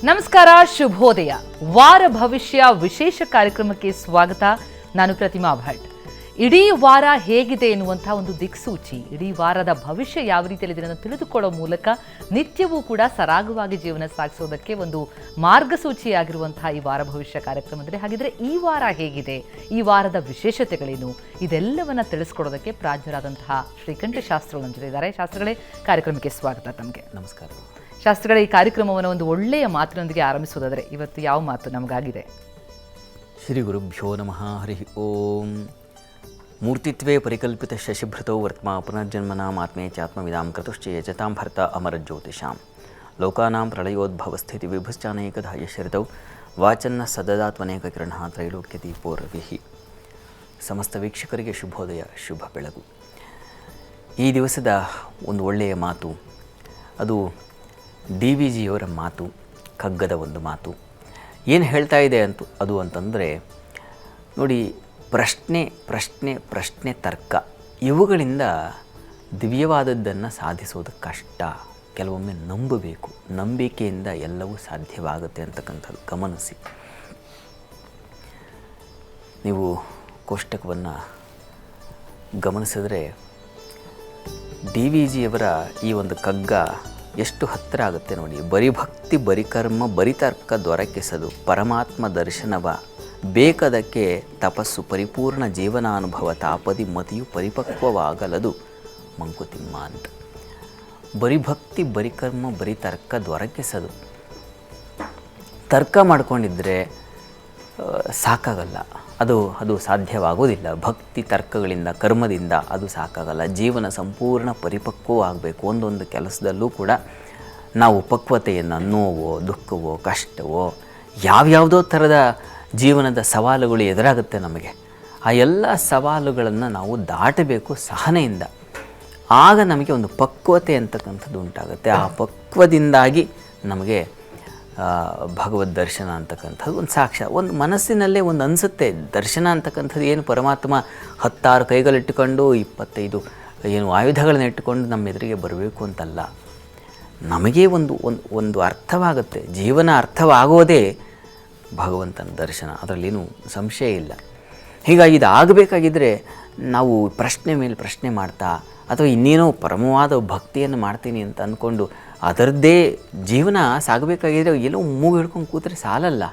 ನಮಸ್ಕಾರ, ಶುಭೋದಯ. ವಾರ ಭವಿಷ್ಯ ವಿಶೇಷ ಕಾರ್ಯಕ್ರಮಕ್ಕೆ ಸ್ವಾಗತ. ನಾನು ಪ್ರತಿಮಾ ಭಟ್. ಇಡೀ ವಾರ ಹೇಗಿದೆ ಎನ್ನುವಂತಹ ಒಂದು ದಿಕ್ಸೂಚಿ, ಇಡೀ ವಾರದ ಭವಿಷ್ಯ ಯಾವ ರೀತಿಯಲ್ಲಿದೆ ಅನ್ನೋದನ್ನು ತಿಳಿದುಕೊಳ್ಳೋ ಮೂಲಕ ನಿತ್ಯವೂ ಕೂಡ ಸರಾಗವಾಗಿ ಜೀವನ ಸಾಗಿಸೋದಕ್ಕೆ ಒಂದು ಮಾರ್ಗಸೂಚಿಯಾಗಿರುವಂತಹ ಈ ವಾರ ಭವಿಷ್ಯ ಕಾರ್ಯಕ್ರಮದಲ್ಲಿ, ಹಾಗಿದ್ರೆ ಈ ವಾರ ಹೇಗಿದೆ, ಈ ವಾರದ ವಿಶೇಷತೆಗಳೇನು, ಇದೆಲ್ಲವನ್ನ ತಿಳಿಸ್ಕೊಡೋದಕ್ಕೆ ಪ್ರಾಜ್ಞರಾದಂತಹ ಶ್ರೀಕಂಠ ಶಾಸ್ತ್ರಿಗಳು ನಮ್ಮ ಜೊತೆ ಇದ್ದಾರೆ. ಶಾಸ್ತ್ರಿಗಳೇ, ಕಾರ್ಯಕ್ರಮಕ್ಕೆ ಸ್ವಾಗತ. ತಮಗೆ ನಮಸ್ಕಾರ. ಶಾಸ್ತ್ರಿಗಳ, ಈ ಕಾರ್ಯಕ್ರಮವನ್ನು ಒಂದು ಒಳ್ಳೆಯ ಮಾತಿನೊಂದಿಗೆ ಆರಂಭಿಸೋದಾದರೆ ಇವತ್ತು ಯಾವ ಮಾತು ನಮಗಾಗಿದೆ? ಶ್ರೀ ಗುರುಭ್ಯೋ ನಮಃ. ಹರಿ ಓಂ. ಮೂರ್ತಿತ್ವೇ ಪರಿಕಲ್ಪಿತ ಶಶಿಭೃತೋ ವರ್ತ್ಮ ಪುನರ್ಜನ್ಮನಾಂ ಆತ್ಮೇ ಚಾತ್ಮವಿದಾಂ ಕೃತುಶ್ಚ ಯಜತಾಂ ಭರ್ತ ಅಮರಜ್ಯೋತಿಷಾಂ ಲೋಕಾನಾಂ ಪ್ರಳಯೋದ್ಭವಸ್ಥಿತಿ ವಿಭುಶ್ಚಾನೇಕಧಾ ಯಶರಿತೌ ವಾಚನ್ನ ಸದದಾತ್ವನೇಕ ಕಿರಣ ತ್ರೈಲೋಕ್ಯದೀಪೋ ರವಿಃ. ಸಮಸ್ತ ವೀಕ್ಷಕರಿಗೆ ಶುಭೋದಯ, ಶುಭ ಬೆಳಗು. ಈ ದಿವಸದ ಒಂದು ಒಳ್ಳೆಯ ಮಾತು, ಅದು DVಜಿಯವರ ಮಾತು, ಕಗ್ಗದ ಒಂದು ಮಾತು. ಏನು ಹೇಳ್ತಾ ಇದೆ ಅಂತಂದರೆ ನೋಡಿ, ಪ್ರಶ್ನೆ ಪ್ರಶ್ನೆ ಪ್ರಶ್ನೆ ತರ್ಕ ಇವುಗಳಿಂದ ದಿವ್ಯವಾದದ್ದನ್ನು ಸಾಧಿಸೋದು ಕಷ್ಟ. ಕೆಲವೊಮ್ಮೆ ನಂಬಬೇಕು, ನಂಬಿಕೆಯಿಂದ ಎಲ್ಲವೂ ಸಾಧ್ಯವಾಗುತ್ತೆ ಅಂತಕ್ಕಂಥದ್ದು ಗಮನಿಸಿ. ನೀವು ಕೋಷ್ಟಕವನ್ನು ಗಮನಿಸಿದ್ರೆ DVಜಿಯವರ ಈ ಒಂದು ಕಗ್ಗ ಎಷ್ಟು ಹತ್ತಿರ ಆಗುತ್ತೆ ನೋಡಿ. ಬರಿ ಭಕ್ತಿ ಬರಿ ಕರ್ಮ ಬರಿ ತರ್ಕ ದೊರಕಿಸದು ಪರಮಾತ್ಮ ದರ್ಶನವ ಬೇಕದಕ್ಕೆ ತಪಸ್ಸು ಪರಿಪೂರ್ಣ ಜೀವನಾನುಭವ ತಾಪದಿ ಮತಿಯು ಪರಿಪಕ್ವವಾಗಲದು ಮಂಕುತಿಮ್ಮ ಅಂತ. ಬರಿ ಭಕ್ತಿ ಬರಿ ಕರ್ಮ ಬರಿ ತರ್ಕ ದೊರಕಿಸದು. ತರ್ಕ ಮಾಡ್ಕೊಂಡಿದ್ರೆ ಸಾಕಾಗಲ್ಲ, ಅದು ಸಾಧ್ಯವಾಗೋದಿಲ್ಲ. ಭಕ್ತಿ ತರ್ಕಗಳಿಂದ ಕರ್ಮದಿಂದ ಅದು ಸಾಕಾಗಲ್ಲ. ಜೀವನ ಸಂಪೂರ್ಣ ಪರಿಪಕ್ವವಾಗಬೇಕು. ಒಂದೊಂದು ಕೆಲಸದಲ್ಲೂ ಕೂಡ ನಾವು ಪಕ್ವತೆಯನ್ನು, ನೋವೋ ದುಃಖವೋ ಕಷ್ಟವೋ ಯಾವ್ಯಾವುದೋ ಥರದ ಜೀವನದ ಸವಾಲುಗಳು ಎದುರಾಗುತ್ತೆ ನಮಗೆ. ಆ ಎಲ್ಲ ಸವಾಲುಗಳನ್ನು ನಾವು ದಾಟಬೇಕು ಸಹನೆಯಿಂದ. ಆಗ ನಮಗೆ ಒಂದು ಪಕ್ವತೆ ಅಂತಕ್ಕಂಥದ್ದು ಉಂಟಾಗುತ್ತೆ. ಆ ಪಕ್ವದಿಂದಾಗಿ ನಮಗೆ ಭಗವದ್ ದರ್ಶನ ಅಂತಕ್ಕಂಥದ್ದು ಒಂದು ಒಂದು ಮನಸ್ಸಿನಲ್ಲೇ ಒಂದು ಅನಿಸುತ್ತೆ. ದರ್ಶನ ಅಂತಕ್ಕಂಥದ್ದು ಏನು ಪರಮಾತ್ಮ 16 ಕೈಗಳಿಟ್ಟುಕೊಂಡು 25 ಏನು ಆಯುಧಗಳನ್ನ ಇಟ್ಟುಕೊಂಡು ನಮ್ಮ ಎದುರಿಗೆ ಬರಬೇಕು ಅಂತಲ್ಲ. ನಮಗೆ ಒಂದು ಅರ್ಥವಾಗುತ್ತೆ. ಜೀವನ ಅರ್ಥವಾಗೋದೇ ಭಗವಂತನ ದರ್ಶನ, ಅದರಲ್ಲೇನು ಸಂಶಯ ಇಲ್ಲ. ಹೀಗಾಗಿ ಇದು ಆಗಬೇಕಾಗಿದ್ದರೆ ನಾವು ಪ್ರಶ್ನೆ ಮೇಲೆ ಪ್ರಶ್ನೆ ಮಾಡ್ತಾ, ಅಥವಾ ಇನ್ನೇನೋ ಪರಮವಾದ ಭಕ್ತಿಯನ್ನು ಮಾಡ್ತೀನಿ ಅಂತ ಅಂದ್ಕೊಂಡು ಅದರದ್ದೇ ಜೀವನ ಸಾಗಬೇಕಾಗಿದ್ದರೆ ಎಲ್ಲೋ ಮೂಗು ಹಿಡ್ಕೊಂಡು ಕೂತ್ರೆ ಸಾಲಲ್ಲ.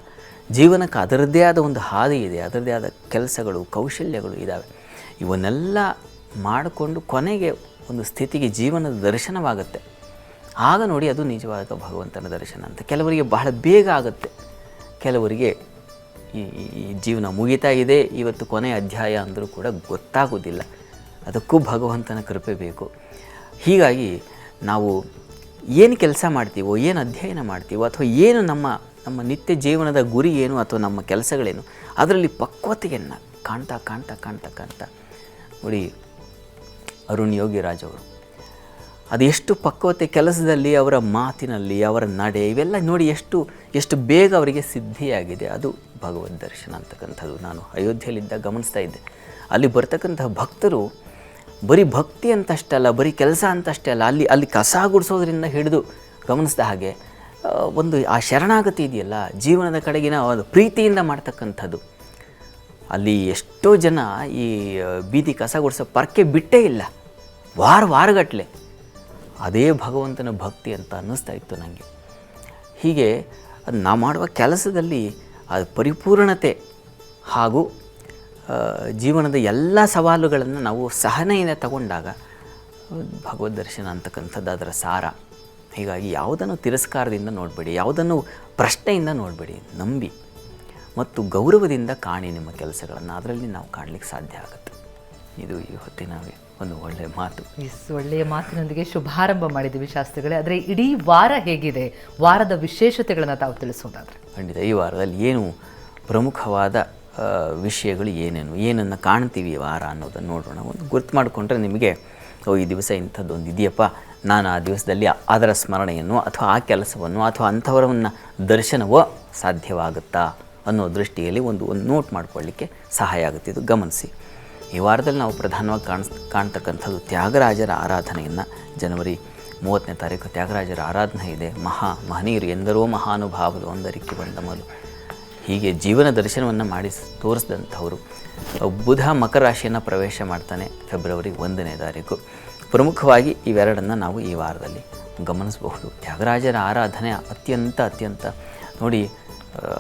ಜೀವನಕ್ಕೆ ಅದರದ್ದೇ ಆದ ಒಂದು ಹಾದಿ ಇದೆ, ಅದರದ್ದೇ ಆದ ಕೆಲಸಗಳು ಕೌಶಲ್ಯಗಳು ಇದ್ದಾವೆ. ಇವನ್ನೆಲ್ಲ ಮಾಡಿಕೊಂಡು ಕೊನೆಗೆ ಒಂದು ಸ್ಥಿತಿಗೆ ಜೀವನದ ದರ್ಶನವಾಗುತ್ತೆ. ಆಗ ನೋಡಿ, ಅದು ನಿಜವಾದ ಭಗವಂತನ ದರ್ಶನ ಅಂತ. ಕೆಲವರಿಗೆ ಬಹಳ ಬೇಗ ಆಗುತ್ತೆ, ಕೆಲವರಿಗೆ ಈ ಜೀವನ ಮುಗಿತಾ ಇದೆ, ಇವತ್ತು ಕೊನೆಯ ಅಧ್ಯಾಯ ಅಂದರೂ ಕೂಡ ಗೊತ್ತಾಗೋದಿಲ್ಲ. ಅದಕ್ಕೂ ಭಗವಂತನ ಕೃಪೆ ಬೇಕು. ಹೀಗಾಗಿ ನಾವು ಏನು ಕೆಲಸ ಮಾಡ್ತೀವೋ, ಏನು ಅಧ್ಯಯನ ಮಾಡ್ತೀವೋ, ಅಥವಾ ಏನು ನಮ್ಮ ನಿತ್ಯ ಜೀವನದ ಗುರಿ ಏನು, ಅಥವಾ ನಮ್ಮ ಕೆಲಸಗಳೇನು, ಅದರಲ್ಲಿ ಪಕ್ವತೆಯನ್ನು ಕಾಣ್ತಾ ಕಾಣ್ತಾ ಕಾಣ್ತಾ ಕಾಣ್ತಾ ನೋಡಿ, ಅರುಣ್ ಯೋಗಿರಾಜ್ ಅವರು ಅದು ಎಷ್ಟು ಪಕ್ವತೆ ಕೆಲಸದಲ್ಲಿ, ಅವರ ಮಾತಿನಲ್ಲಿ, ಅವರ ನಡೆ, ಇವೆಲ್ಲ ನೋಡಿ ಎಷ್ಟು ಬೇಗ ಅವರಿಗೆ ಸಿದ್ಧಿಯಾಗಿದೆ. ಅದು ಭಗವದ್ ದರ್ಶನ ಅಂತಕ್ಕಂಥದ್ದು. ನಾನು ಅಯೋಧ್ಯೆಯಲ್ಲಿದ್ದಾಗ ಗಮನಿಸ್ತಾ ಇದ್ದೆ. ಅಲ್ಲಿ ಬರ್ತಕ್ಕಂಥ ಭಕ್ತರು ಬರೀ ಭಕ್ತಿ ಅಂತಷ್ಟೇ ಅಲ್ಲ, ಬರೀ ಕೆಲಸ ಅಂತಷ್ಟೇ ಅಲ್ಲ, ಅಲ್ಲಿ ಕಸ ಗುಡಿಸೋದ್ರಿಂದ ಹಿಡಿದು ಗಮನಿಸಿದ ಹಾಗೆ ಒಂದು ಆ ಶರಣಾಗತಿ ಇದೆಯಲ್ಲ, ಜೀವನದ ಕಡೆಗಿನ ಒಂದು ಪ್ರೀತಿಯಿಂದ ಮಾಡ್ತಕ್ಕಂಥದ್ದು. ಅಲ್ಲಿ ಎಷ್ಟೋ ಜನ ಈ ಬೀದಿ ಕಸ ಗುಡಿಸೋ ಪರ್ಕೆ ಬಿಟ್ಟೇ ಇಲ್ಲ, ವಾರಗಟ್ಟಲೆ. ಅದೇ ಭಗವಂತನ ಭಕ್ತಿ ಅಂತ ಅನ್ನಿಸ್ತಾ ಇತ್ತು ನನಗೆ. ಹೀಗೆ ನಾವು ಮಾಡುವ ಕೆಲಸದಲ್ಲಿ ಅದು ಪರಿಪೂರ್ಣತೆ ಹಾಗೂ ಜೀವನದ ಎಲ್ಲ ಸವಾಲುಗಳನ್ನು ನಾವು ಸಹನೆಯಿಂದ ತಗೊಂಡಾಗ ಭಗವದ್ ದರ್ಶನ ಅಂತಕ್ಕಂಥದ್ದು ಅದರ ಸಾರ. ಹೀಗಾಗಿ ಯಾವುದನ್ನು ತಿರಸ್ಕಾರದಿಂದ ನೋಡಬೇಡಿ, ಯಾವುದನ್ನು ಪ್ರಶ್ನೆಯಿಂದ ನೋಡಬೇಡಿ, ನಂಬಿ ಮತ್ತು ಗೌರವದಿಂದ ಕಾಣಿ ನಿಮ್ಮ ಕೆಲಸಗಳನ್ನು. ಅದರಲ್ಲಿ ನಾವು ಕಾಣಲಿಕ್ಕೆ ಸಾಧ್ಯ ಆಗುತ್ತೆ. ಇದು ಈ ಹೊತ್ತಿನ ಒಂದು ಒಳ್ಳೆಯ ಮಾತು. ಒಳ್ಳೆಯ ಮಾತಿನೊಂದಿಗೆ ಶುಭಾರಂಭ ಮಾಡಿದ್ದೀವಿ ಶಾಸ್ತ್ರಿಗಳೇ. ಆದರೆ ಇಡೀ ವಾರ ಹೇಗಿದೆ, ವಾರದ ವಿಶೇಷತೆಗಳನ್ನು ತಾವು ತಿಳಿಸೋದಾದರೆ? ಖಂಡಿತ. ಈ ವಾರದಲ್ಲಿ ಏನು ಪ್ರಮುಖವಾದ ವಿಷಯಗಳು ಏನನ್ನು ಕಾಣ್ತೀವಿ ಈ ವಾರ ಅನ್ನೋದನ್ನು ನೋಡೋಣ. ಒಂದು ಗುರ್ತು ಮಾಡಿಕೊಂಡ್ರೆ ನಿಮಗೆ ಈ ದಿವಸ ಇಂಥದ್ದೊಂದು ಇದೆಯಪ್ಪ, ನಾನು ಆ ದಿವಸದಲ್ಲಿ ಅದರ ಸ್ಮರಣೆಯನ್ನು ಅಥವಾ ಆ ಕೆಲಸವನ್ನು ಅಥವಾ ಅಂಥವರನ್ನು ದರ್ಶನವೋ ಸಾಧ್ಯವಾಗುತ್ತಾ ಅನ್ನೋ ದೃಷ್ಟಿಯಲ್ಲಿ ಒಂದು ನೋಟ್ ಮಾಡಿಕೊಳ್ಳಿಕ್ಕೆ ಸಹಾಯ ಆಗುತ್ತೆ. ಇದು ಗಮನಿಸಿ. ಈ ವಾರದಲ್ಲಿ ನಾವು ಪ್ರಧಾನವಾಗಿ ಕಾಣ್ತಕ್ಕಂಥದ್ದು ತ್ಯಾಗರಾಜರ ಆರಾಧನೆಯನ್ನು ಜನವರಿ 30ನೇ ತಾರೀಕು ತ್ಯಾಗರಾಜರ ಆರಾಧನೆ ಇದೆ. ಮಹನೀಯರು ಎಂದರೋ ಮಹಾನುಭಾವರು ಒಂದರಿಕೆ ಬಂದಮಲು, ಹೀಗೆ ಜೀವನ ದರ್ಶನವನ್ನು ಮಾಡಿ ತೋರಿಸಿದಂಥವರು. ಬುಧ ಮಕರ ರಾಶಿಯನ್ನು ಪ್ರವೇಶ ಮಾಡ್ತಾನೆ ಫೆಬ್ರವರಿ 1ನೇ ತಾರೀಕು. ಪ್ರಮುಖವಾಗಿ ಇವೆರಡನ್ನು ನಾವು ಈ ವಾರದಲ್ಲಿ ಗಮನಿಸಬಹುದು. ತ್ಯಾಗರಾಜರ ಆರಾಧನೆ ಅತ್ಯಂತ ನೋಡಿ,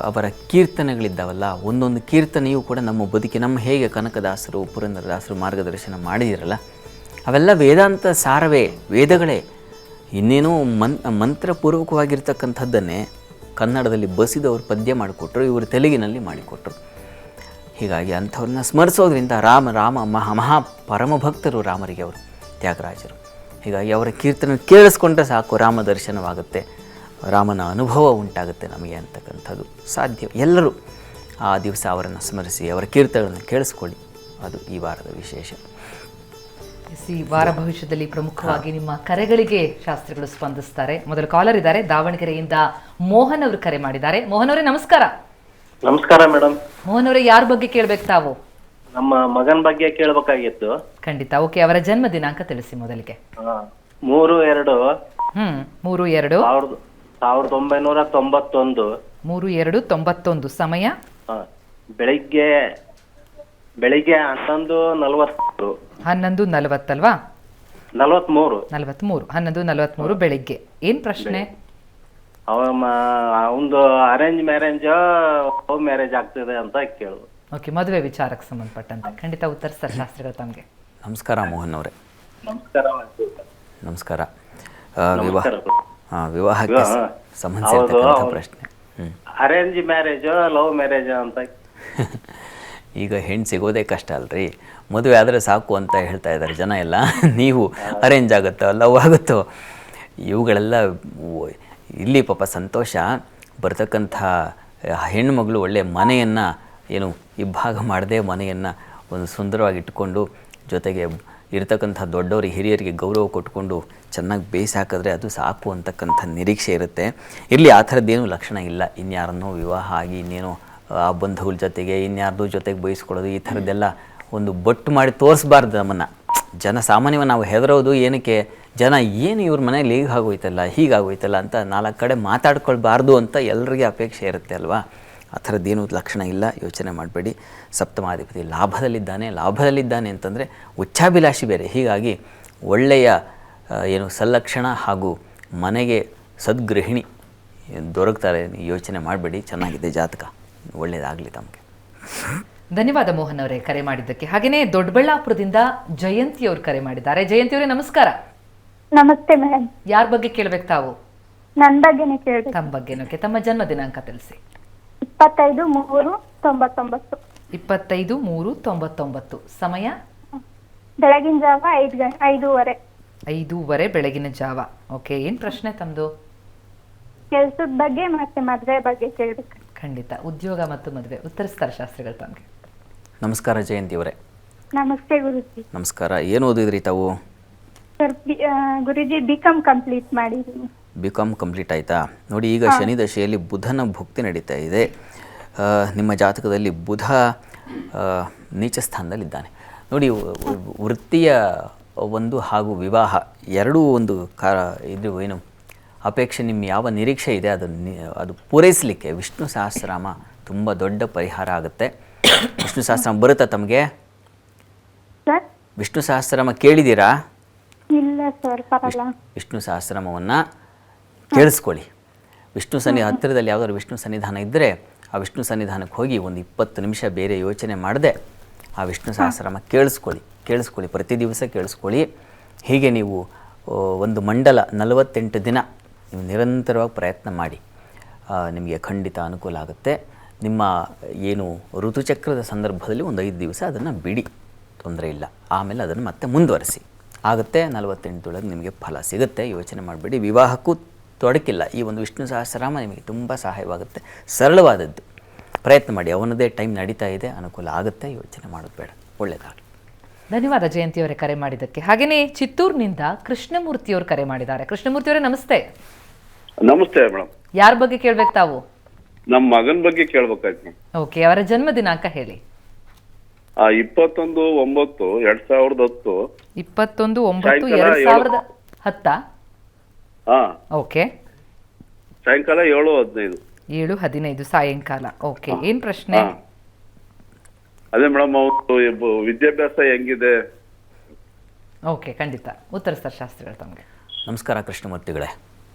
ಅವರ ಕೀರ್ತನೆಗಳಿದ್ದಾವಲ್ಲ, ಒಂದೊಂದು ಕೀರ್ತನೆಯೂ ಕೂಡ ನಮ್ಮ ಬದುಕಿ, ನಮ್ಮ ಹೇಗೆ ಕನಕದಾಸರು ಪುರಂದರದಾಸರು ಮಾರ್ಗದರ್ಶನ ಮಾಡಿದಿರಲ್ಲ, ಅವೆಲ್ಲ ವೇದಾಂತ ಸಾರವೇ, ವೇದಗಳೇ. ಇನ್ನೇನೋ ಮಂತ್ರಪೂರ್ವಕವಾಗಿರ್ತಕ್ಕಂಥದ್ದನ್ನೇ ಕನ್ನಡದಲ್ಲಿ ಬಸಿದವರು ಪದ್ಯ ಮಾಡಿಕೊಟ್ರು, ಇವರು ತೆಲುಗಿನಲ್ಲಿ ಮಾಡಿಕೊಟ್ರು. ಹೀಗಾಗಿ ಅಂಥವ್ರನ್ನ ಸ್ಮರಿಸೋದ್ರಿಂದ ರಾಮ ಮಹಾ ಪರಮಭಕ್ತರು ರಾಮರಿಗೆ ಅವರು ತ್ಯಾಗರಾಜರು. ಹೀಗಾಗಿ ಅವರ ಕೀರ್ತನೆ ಕೇಳಿಸ್ಕೊಂಡ್ರೆ ಸಾಕು, ರಾಮ ದರ್ಶನವಾಗುತ್ತೆ, ರಾಮನ ಅನುಭವ ಉಂಟಾಗುತ್ತೆ ನಮಗೆ ಅಂತಕ್ಕಂಥದ್ದು ಸಾಧ್ಯ. ಎಲ್ಲರೂ ಆ ದಿವಸ ಅವರನ್ನು ಸ್ಮರಿಸಿ ಅವರ ಕೀರ್ತನೆಗಳನ್ನು ಕೇಳಿಸ್ಕೊಳ್ಳಿ, ಅದು ಈ ವಾರದ ವಿಶೇಷ. ಈ ವಾರ ಭವಿಷ್ಯದಲ್ಲಿ ಪ್ರಮುಖವಾಗಿ ನಿಮ್ಮ ಕರೆಗಳಿಗೆ ಶಾಸ್ತ್ರಿಗಳು ಸ್ಪಂದಿಸ್ತಾರೆ. ಮೊದಲು ಕಾಲರ್ ಇದ್ದಾರೆ, ದಾವಣಗೆರೆಯಿಂದ ಮೋಹನ್ ಅವರು ಕರೆ ಮಾಡಿದ್ದಾರೆ. ಮೋಹನ್ ಅವರೇ ನಮಸ್ಕಾರ. ನಮಸ್ಕಾರ ಮೇಡಮ್. ಮೋಹನ್ ಅವರೇ, ಯಾರ ಬಗ್ಗೆ ಕೇಳ್ಬೇಕು ತಾವು? ನಮ್ಮ ಮಗನ ಬಗ್ಗೆ ಕೇಳಬೇಕಾಗಿತ್ತು. ಖಂಡಿತ. ಓಕೆ, ಅವರ ಜನ್ಮ ದಿನಾಂಕ ತಿಳಿಸಿ ಮೊದಲಿಗೆ. 3/2/1991. 3/2/91. ಸಮಯ ಬೆಳಿಗ್ಗೆ 11:43. 11:40 ಅಲ್ವಾ? 43. 11:43 ಬೆಳಿಗ್ಗೆ. ಏನ್ ಪ್ರಶ್ನೆ? ಒಂದು ಅರೇಂಜ್ ಮ್ಯಾರೇಜ್ ಲವ್ ಮ್ಯಾರೇಜ್ ಆಗ್ತಿದೆ ಅಂತ ಕೇಳು. ಓಕೆ, ಮದುವೆ ವಿಚಾರಕ್ಕೆ ಸಂಬಂಧಪಟ್ಟಂತೆ ಖಂಡಿತ ಉತ್ತರಿಸ್ತಾರೆ ಶಾಸ್ತ್ರಿಗಳು ತಮಗೆ. ನಮಸ್ಕಾರ ಮೋಹನ್ ಅವರೇ. ನಮಸ್ಕಾರ. ವಿವಾಹಕ್ಕೆ ಸಂಬಂಧಿಸಿರ್ತಕ್ಕಂಥ ಪ್ರಶ್ನೆ. ಅರೇಂಜ್ ಮ್ಯಾರೇಜ್ ಲವ್ ಮ್ಯಾರೇಜ್ ಅಂತ. ಈಗ ಹೆಣ್ಣು ಸಿಗೋದೇ ಕಷ್ಟ ಅಲ್ರಿ, ಮದುವೆ ಆದರೆ ಸಾಕು ಅಂತ ಹೇಳ್ತಾ ಇದ್ದಾರೆ ಜನ ಎಲ್ಲ. ನೀವು ಅರೇಂಜ್ ಆಗುತ್ತೋ ಲವ್ ಆಗುತ್ತೋ ಇವುಗಳೆಲ್ಲ ಇಲ್ಲಿ ಪಾಪ ಸಂತೋಷ. ಬರ್ತಕ್ಕಂಥ ಹೆಣ್ಣುಮಗಳು ಒಳ್ಳೆಯ ಮನೆಯನ್ನು ಏನು ಇಬ್ಬಾಗ ಮಾಡದೆ ಮನೆಯನ್ನು ಒಂದು ಸುಂದರವಾಗಿ ಇಟ್ಕೊಂಡು, ಜೊತೆಗೆ ಇರತಕ್ಕಂಥ ದೊಡ್ಡವರಿಗೆ ಹಿರಿಯರಿಗೆ ಗೌರವ ಕೊಟ್ಕೊಂಡು ಚೆನ್ನಾಗಿ ಬೇಯಿಸಿ ಹಾಕಿದ್ರೆ ಅದು ಸಾಕು ಅಂತಕ್ಕಂಥ ನಿರೀಕ್ಷೆ ಇರುತ್ತೆ. ಇಲ್ಲಿ ಆ ಥರದ್ದೇನೂ ಲಕ್ಷಣ ಇಲ್ಲ. ಇನ್ಯಾರನ್ನೋ ವಿವಾಹ ಆಗಿ ಇನ್ನೇನೋ ಆ ಬಂಧುಗಳ ಜೊತೆಗೆ ಇನ್ಯಾರ್ದು ಜೊತೆಗೆ ಬಯಸ್ಕೊಳ್ಳೋದು, ಈ ಥರದ್ದೆಲ್ಲ ಒಂದು ಬೊಟ್ಟು ಮಾಡಿ ತೋರಿಸ್ಬಾರ್ದು ನಮ್ಮನ್ನು. ಸಾಮಾನ್ಯವಾಗಿ ನಾವು ಹೆದರೋದು ಏನಕ್ಕೆ, ಜನ ಏನು ಇವ್ರ ಮನೇಲಿ ಹೀಗಾಗೋಯ್ತಲ್ಲ ಅಂತ 4 ಕಡೆ ಮಾತಾಡ್ಕೊಳ್ಬಾರ್ದು ಅಂತ ಎಲ್ಲರಿಗೆ ಅಪೇಕ್ಷೆ ಇರುತ್ತೆ ಅಲ್ವಾ. ಆ ಥರದ್ದೇನೂ ಲಕ್ಷಣ ಇಲ್ಲ, ಯೋಚನೆ ಮಾಡಬೇಡಿ. ಸಪ್ತಮಾಧಿಪತಿ ಲಾಭದಲ್ಲಿದ್ದಾನೆ ಅಂತಂದರೆ ಉಚ್ಚಾಭಿಲಾಷಿ ಬೇರೆ. ಹೀಗಾಗಿ ಒಳ್ಳೆಯ ಏನು ಸಲ್ಲಕ್ಷಣ ಹಾಗೂ ಮನೆಗೆ ಸದ್ಗೃಹಿಣಿ ದೊರಕ್ತಾರೆ. ಯೋಚನೆ ಮಾಡಬೇಡಿ, ಚೆನ್ನಾಗಿದೆ ಜಾತಕ, ಒಳ್ಳೆಯದಾಗಲಿ ತಮಗೆ. ಧನ್ಯವಾದ ಮೋಹನ್ ಅವರೇ ಕರೆ ಮಾಡಿದ್ದಕ್ಕೆ. ಹಾಗೆಯೇ ದೊಡ್ಡಬಳ್ಳಾಪುರದಿಂದ ಜಯಂತಿ ಅವರು ಕರೆ ಮಾಡಿದ್ದಾರೆ. ಜಯಂತಿ ಅವರೇ ನಮಸ್ಕಾರ. ನಮಸ್ತೆ ಮೇಡಮ್. ಯಾರ ಬಗ್ಗೆ ಕೇಳ್ಬೇಕು ತಾವು? ನನ್ನ ಬಗ್ಗೆನೇ ಕೇಳ್ಬೇಕು. ತಮ್ಮ ಬಗ್ಗೆನೋಕೆ. ತಮ್ಮ ಜನ್ಮ ದಿನಾಂಕ ತಿಳಿಸಿ. 25/3/99. 25/3/99. ಸಮಯ ಬೆಳಗಿನ ಜಾವ 5:30. 5:30 ಬೆಳಗಿನ ಜಾವ. ಓಕೆ, ಏನ್ ಪ್ರಶ್ನೆ ತಮ್ದು? ಕೆಲ್ಸದ ಬಗ್ಗೆ ಮತ್ತೆ ಮದ್ವೆ ಬಗ್ಗೆ ಕೇಳ್ಬೇಕು. ಖಂಡಿತ. ಉದ್ಯೋಗ ಮತ್ತು ಮದುವೆ ಉತ್ತರಿಸ್ತಾರೆ ಶಾಸ್ತ್ರಿಗಳು ತಮಗೆ. ನಮಸ್ಕಾರ ಜಯಂತಿ ಅವರೇ. ನಮಸ್ತೆ ಗುರುಜಿ. ನಮಸ್ಕಾರ. ಏನು ಓದಿದ್ರಿ ತಾವು? ಸರ್ ಗುರುಜಿ BCom ಕಂಪ್ಲೀಟ್ ಮಾಡಿದ್ದೀನಿ. BCom ಕಂಪ್ಲೀಟ್ ಆಯಿತಾ? ನೋಡಿ, ಈಗ ಶನಿ ದಶೆಯಲ್ಲಿ ಬುಧನ ಭುಕ್ತಿ ನಡೀತಾ ಇದೆ. ನಿಮ್ಮ ಜಾತಕದಲ್ಲಿ ಬುಧ ನೀಚ ಸ್ಥಾನದಲ್ಲಿದ್ದಾನೆ. ನೋಡಿ, ವೃತ್ತಿಯ ಒಂದು ಹಾಗೂ ವಿವಾಹ ಎರಡೂ ಒಂದು ಇದು ಏನು ಅಪೇಕ್ಷೆ, ನಿಮ್ಮ ಯಾವ ನಿರೀಕ್ಷೆ ಇದೆ ಅದು ಪೂರೈಸಲಿಕ್ಕೆ ವಿಷ್ಣು ಸಹಸ್ರನಾಮ ತುಂಬ ದೊಡ್ಡ ಪರಿಹಾರ ಆಗುತ್ತೆ. ವಿಷ್ಣು ಸಹಸ್ರನಾಮ ಬರುತ್ತಾ ತಮಗೆ? ವಿಷ್ಣು ಸಹಸ್ರನಾಮ ಕೇಳಿದ್ದೀರಾ? ಇಲ್ಲ ಸರ್, ಬರಲ್ಲ. ವಿಷ್ಣು ಸಹಸ್ರನಾಮವನ್ನು ಕೇಳಿಸ್ಕೊಳ್ಳಿ. ಹತ್ತಿರದಲ್ಲಿ ಯಾವುದಾದ್ರು ವಿಷ್ಣು ಸನ್ನಿಧಾನ ಇದ್ದರೆ ಆ ವಿಷ್ಣು ಸನ್ನಿಧಾನಕ್ಕೆ ಹೋಗಿ ಒಂದು 20 ನಿಮಿಷ ಬೇರೆ ಯೋಚನೆ ಮಾಡದೆ ಆ ವಿಷ್ಣು ಸಹಸ್ರನಾಮ ಕೇಳಿಸ್ಕೊಳ್ಳಿ. ಪ್ರತಿ ದಿವಸ ಕೇಳಿಸ್ಕೊಳ್ಳಿ. ಹೀಗೆ ನೀವು ಒಂದು ಮಂಡಲ 48 ದಿನ ನೀವು ನಿರಂತರವಾಗಿ ಪ್ರಯತ್ನ ಮಾಡಿ, ನಿಮಗೆ ಖಂಡಿತ ಅನುಕೂಲ ಆಗುತ್ತೆ. ನಿಮ್ಮ ಏನು ಋತುಚಕ್ರದ ಸಂದರ್ಭದಲ್ಲಿ ಒಂದು 5 ದಿವಸ ಅದನ್ನು ಬಿಡಿ, ತೊಂದರೆ ಇಲ್ಲ. ಆಮೇಲೆ ಅದನ್ನು ಮತ್ತೆ ಮುಂದುವರಿಸಿ, ಆಗುತ್ತೆ. 48 ನಿಮಗೆ ಫಲ ಸಿಗುತ್ತೆ. ಯೋಚನೆ ಮಾಡಬೇಡಿ. ವಿವಾಹಕ್ಕೂ ತೊಡಕಿಲ್ಲ. ಈ ಒಂದು ವಿಷ್ಣು ಸಹಸ್ರನಾಮ ನಿಮಗೆ ತುಂಬ ಸಹಾಯವಾಗುತ್ತೆ. ಸರಳವಾದದ್ದು, ಪ್ರಯತ್ನ ಮಾಡಿ. ಅವನದೇ ಟೈಮ್ ನಡೀತಾ ಇದೆ, ಅನುಕೂಲ ಆಗುತ್ತೆ. ಯೋಚನೆ ಮಾಡೋದು ಬೇಡ. ಒಳ್ಳೆಯದಾಗಲಿ. ಧನ್ಯವಾದ ಜಯಂತಿಯವರೇ ಕರೆ ಮಾಡಿದ್ದಕ್ಕೆ. ಹಾಗೆಯೇ ಚಿತ್ತೂರಿನಿಂದ ಕೃಷ್ಣಮೂರ್ತಿಯವರು ಕರೆ ಮಾಡಿದ್ದಾರೆ. ಕೃಷ್ಣಮೂರ್ತಿಯವರೇ ನಮಸ್ತೆ. ನಮಸ್ತೆ ಮೇಡಮ್. ಯಾರ ಬಗ್ಗೆ ಕೇಳ್ಬೇಕು ತಾವು? ನಮ್ಮ ಮಗನ ಬಗ್ಗೆ ಕೇಳ್ಬೇಕಾಯ್ತು. ಓಕೆ, ಅವರ ಜನ್ಮ ದಿನಾಂಕ ಹೇಳಿ. 21/9/2010. 21/9/2010. ಹಾ, ಓಕೆ, ಸಾಯಂಕಾಲ 7:15. 7:15 ಸಾಯಂಕಾಲ. ಓಕೆ, ಏನ್ ಪ್ರಶ್ನೆ? ಹಾ. ಅದೇ ಮೇಡಮ್, ಅವ್ರು ವಿದ್ಯಾಭ್ಯಾಸ ಹೆಂಗಿದೆ? ಓಕೆ, ಖಂಡಿತ ಉತ್ತರಿಸ್ತಾರೆ ಶಾಸ್ತ್ರಿಗಳು ತಮಗೆ. ನಮಸ್ಕಾರ ಕೃಷ್ಣಮೂರ್ತಿಗಳೇ.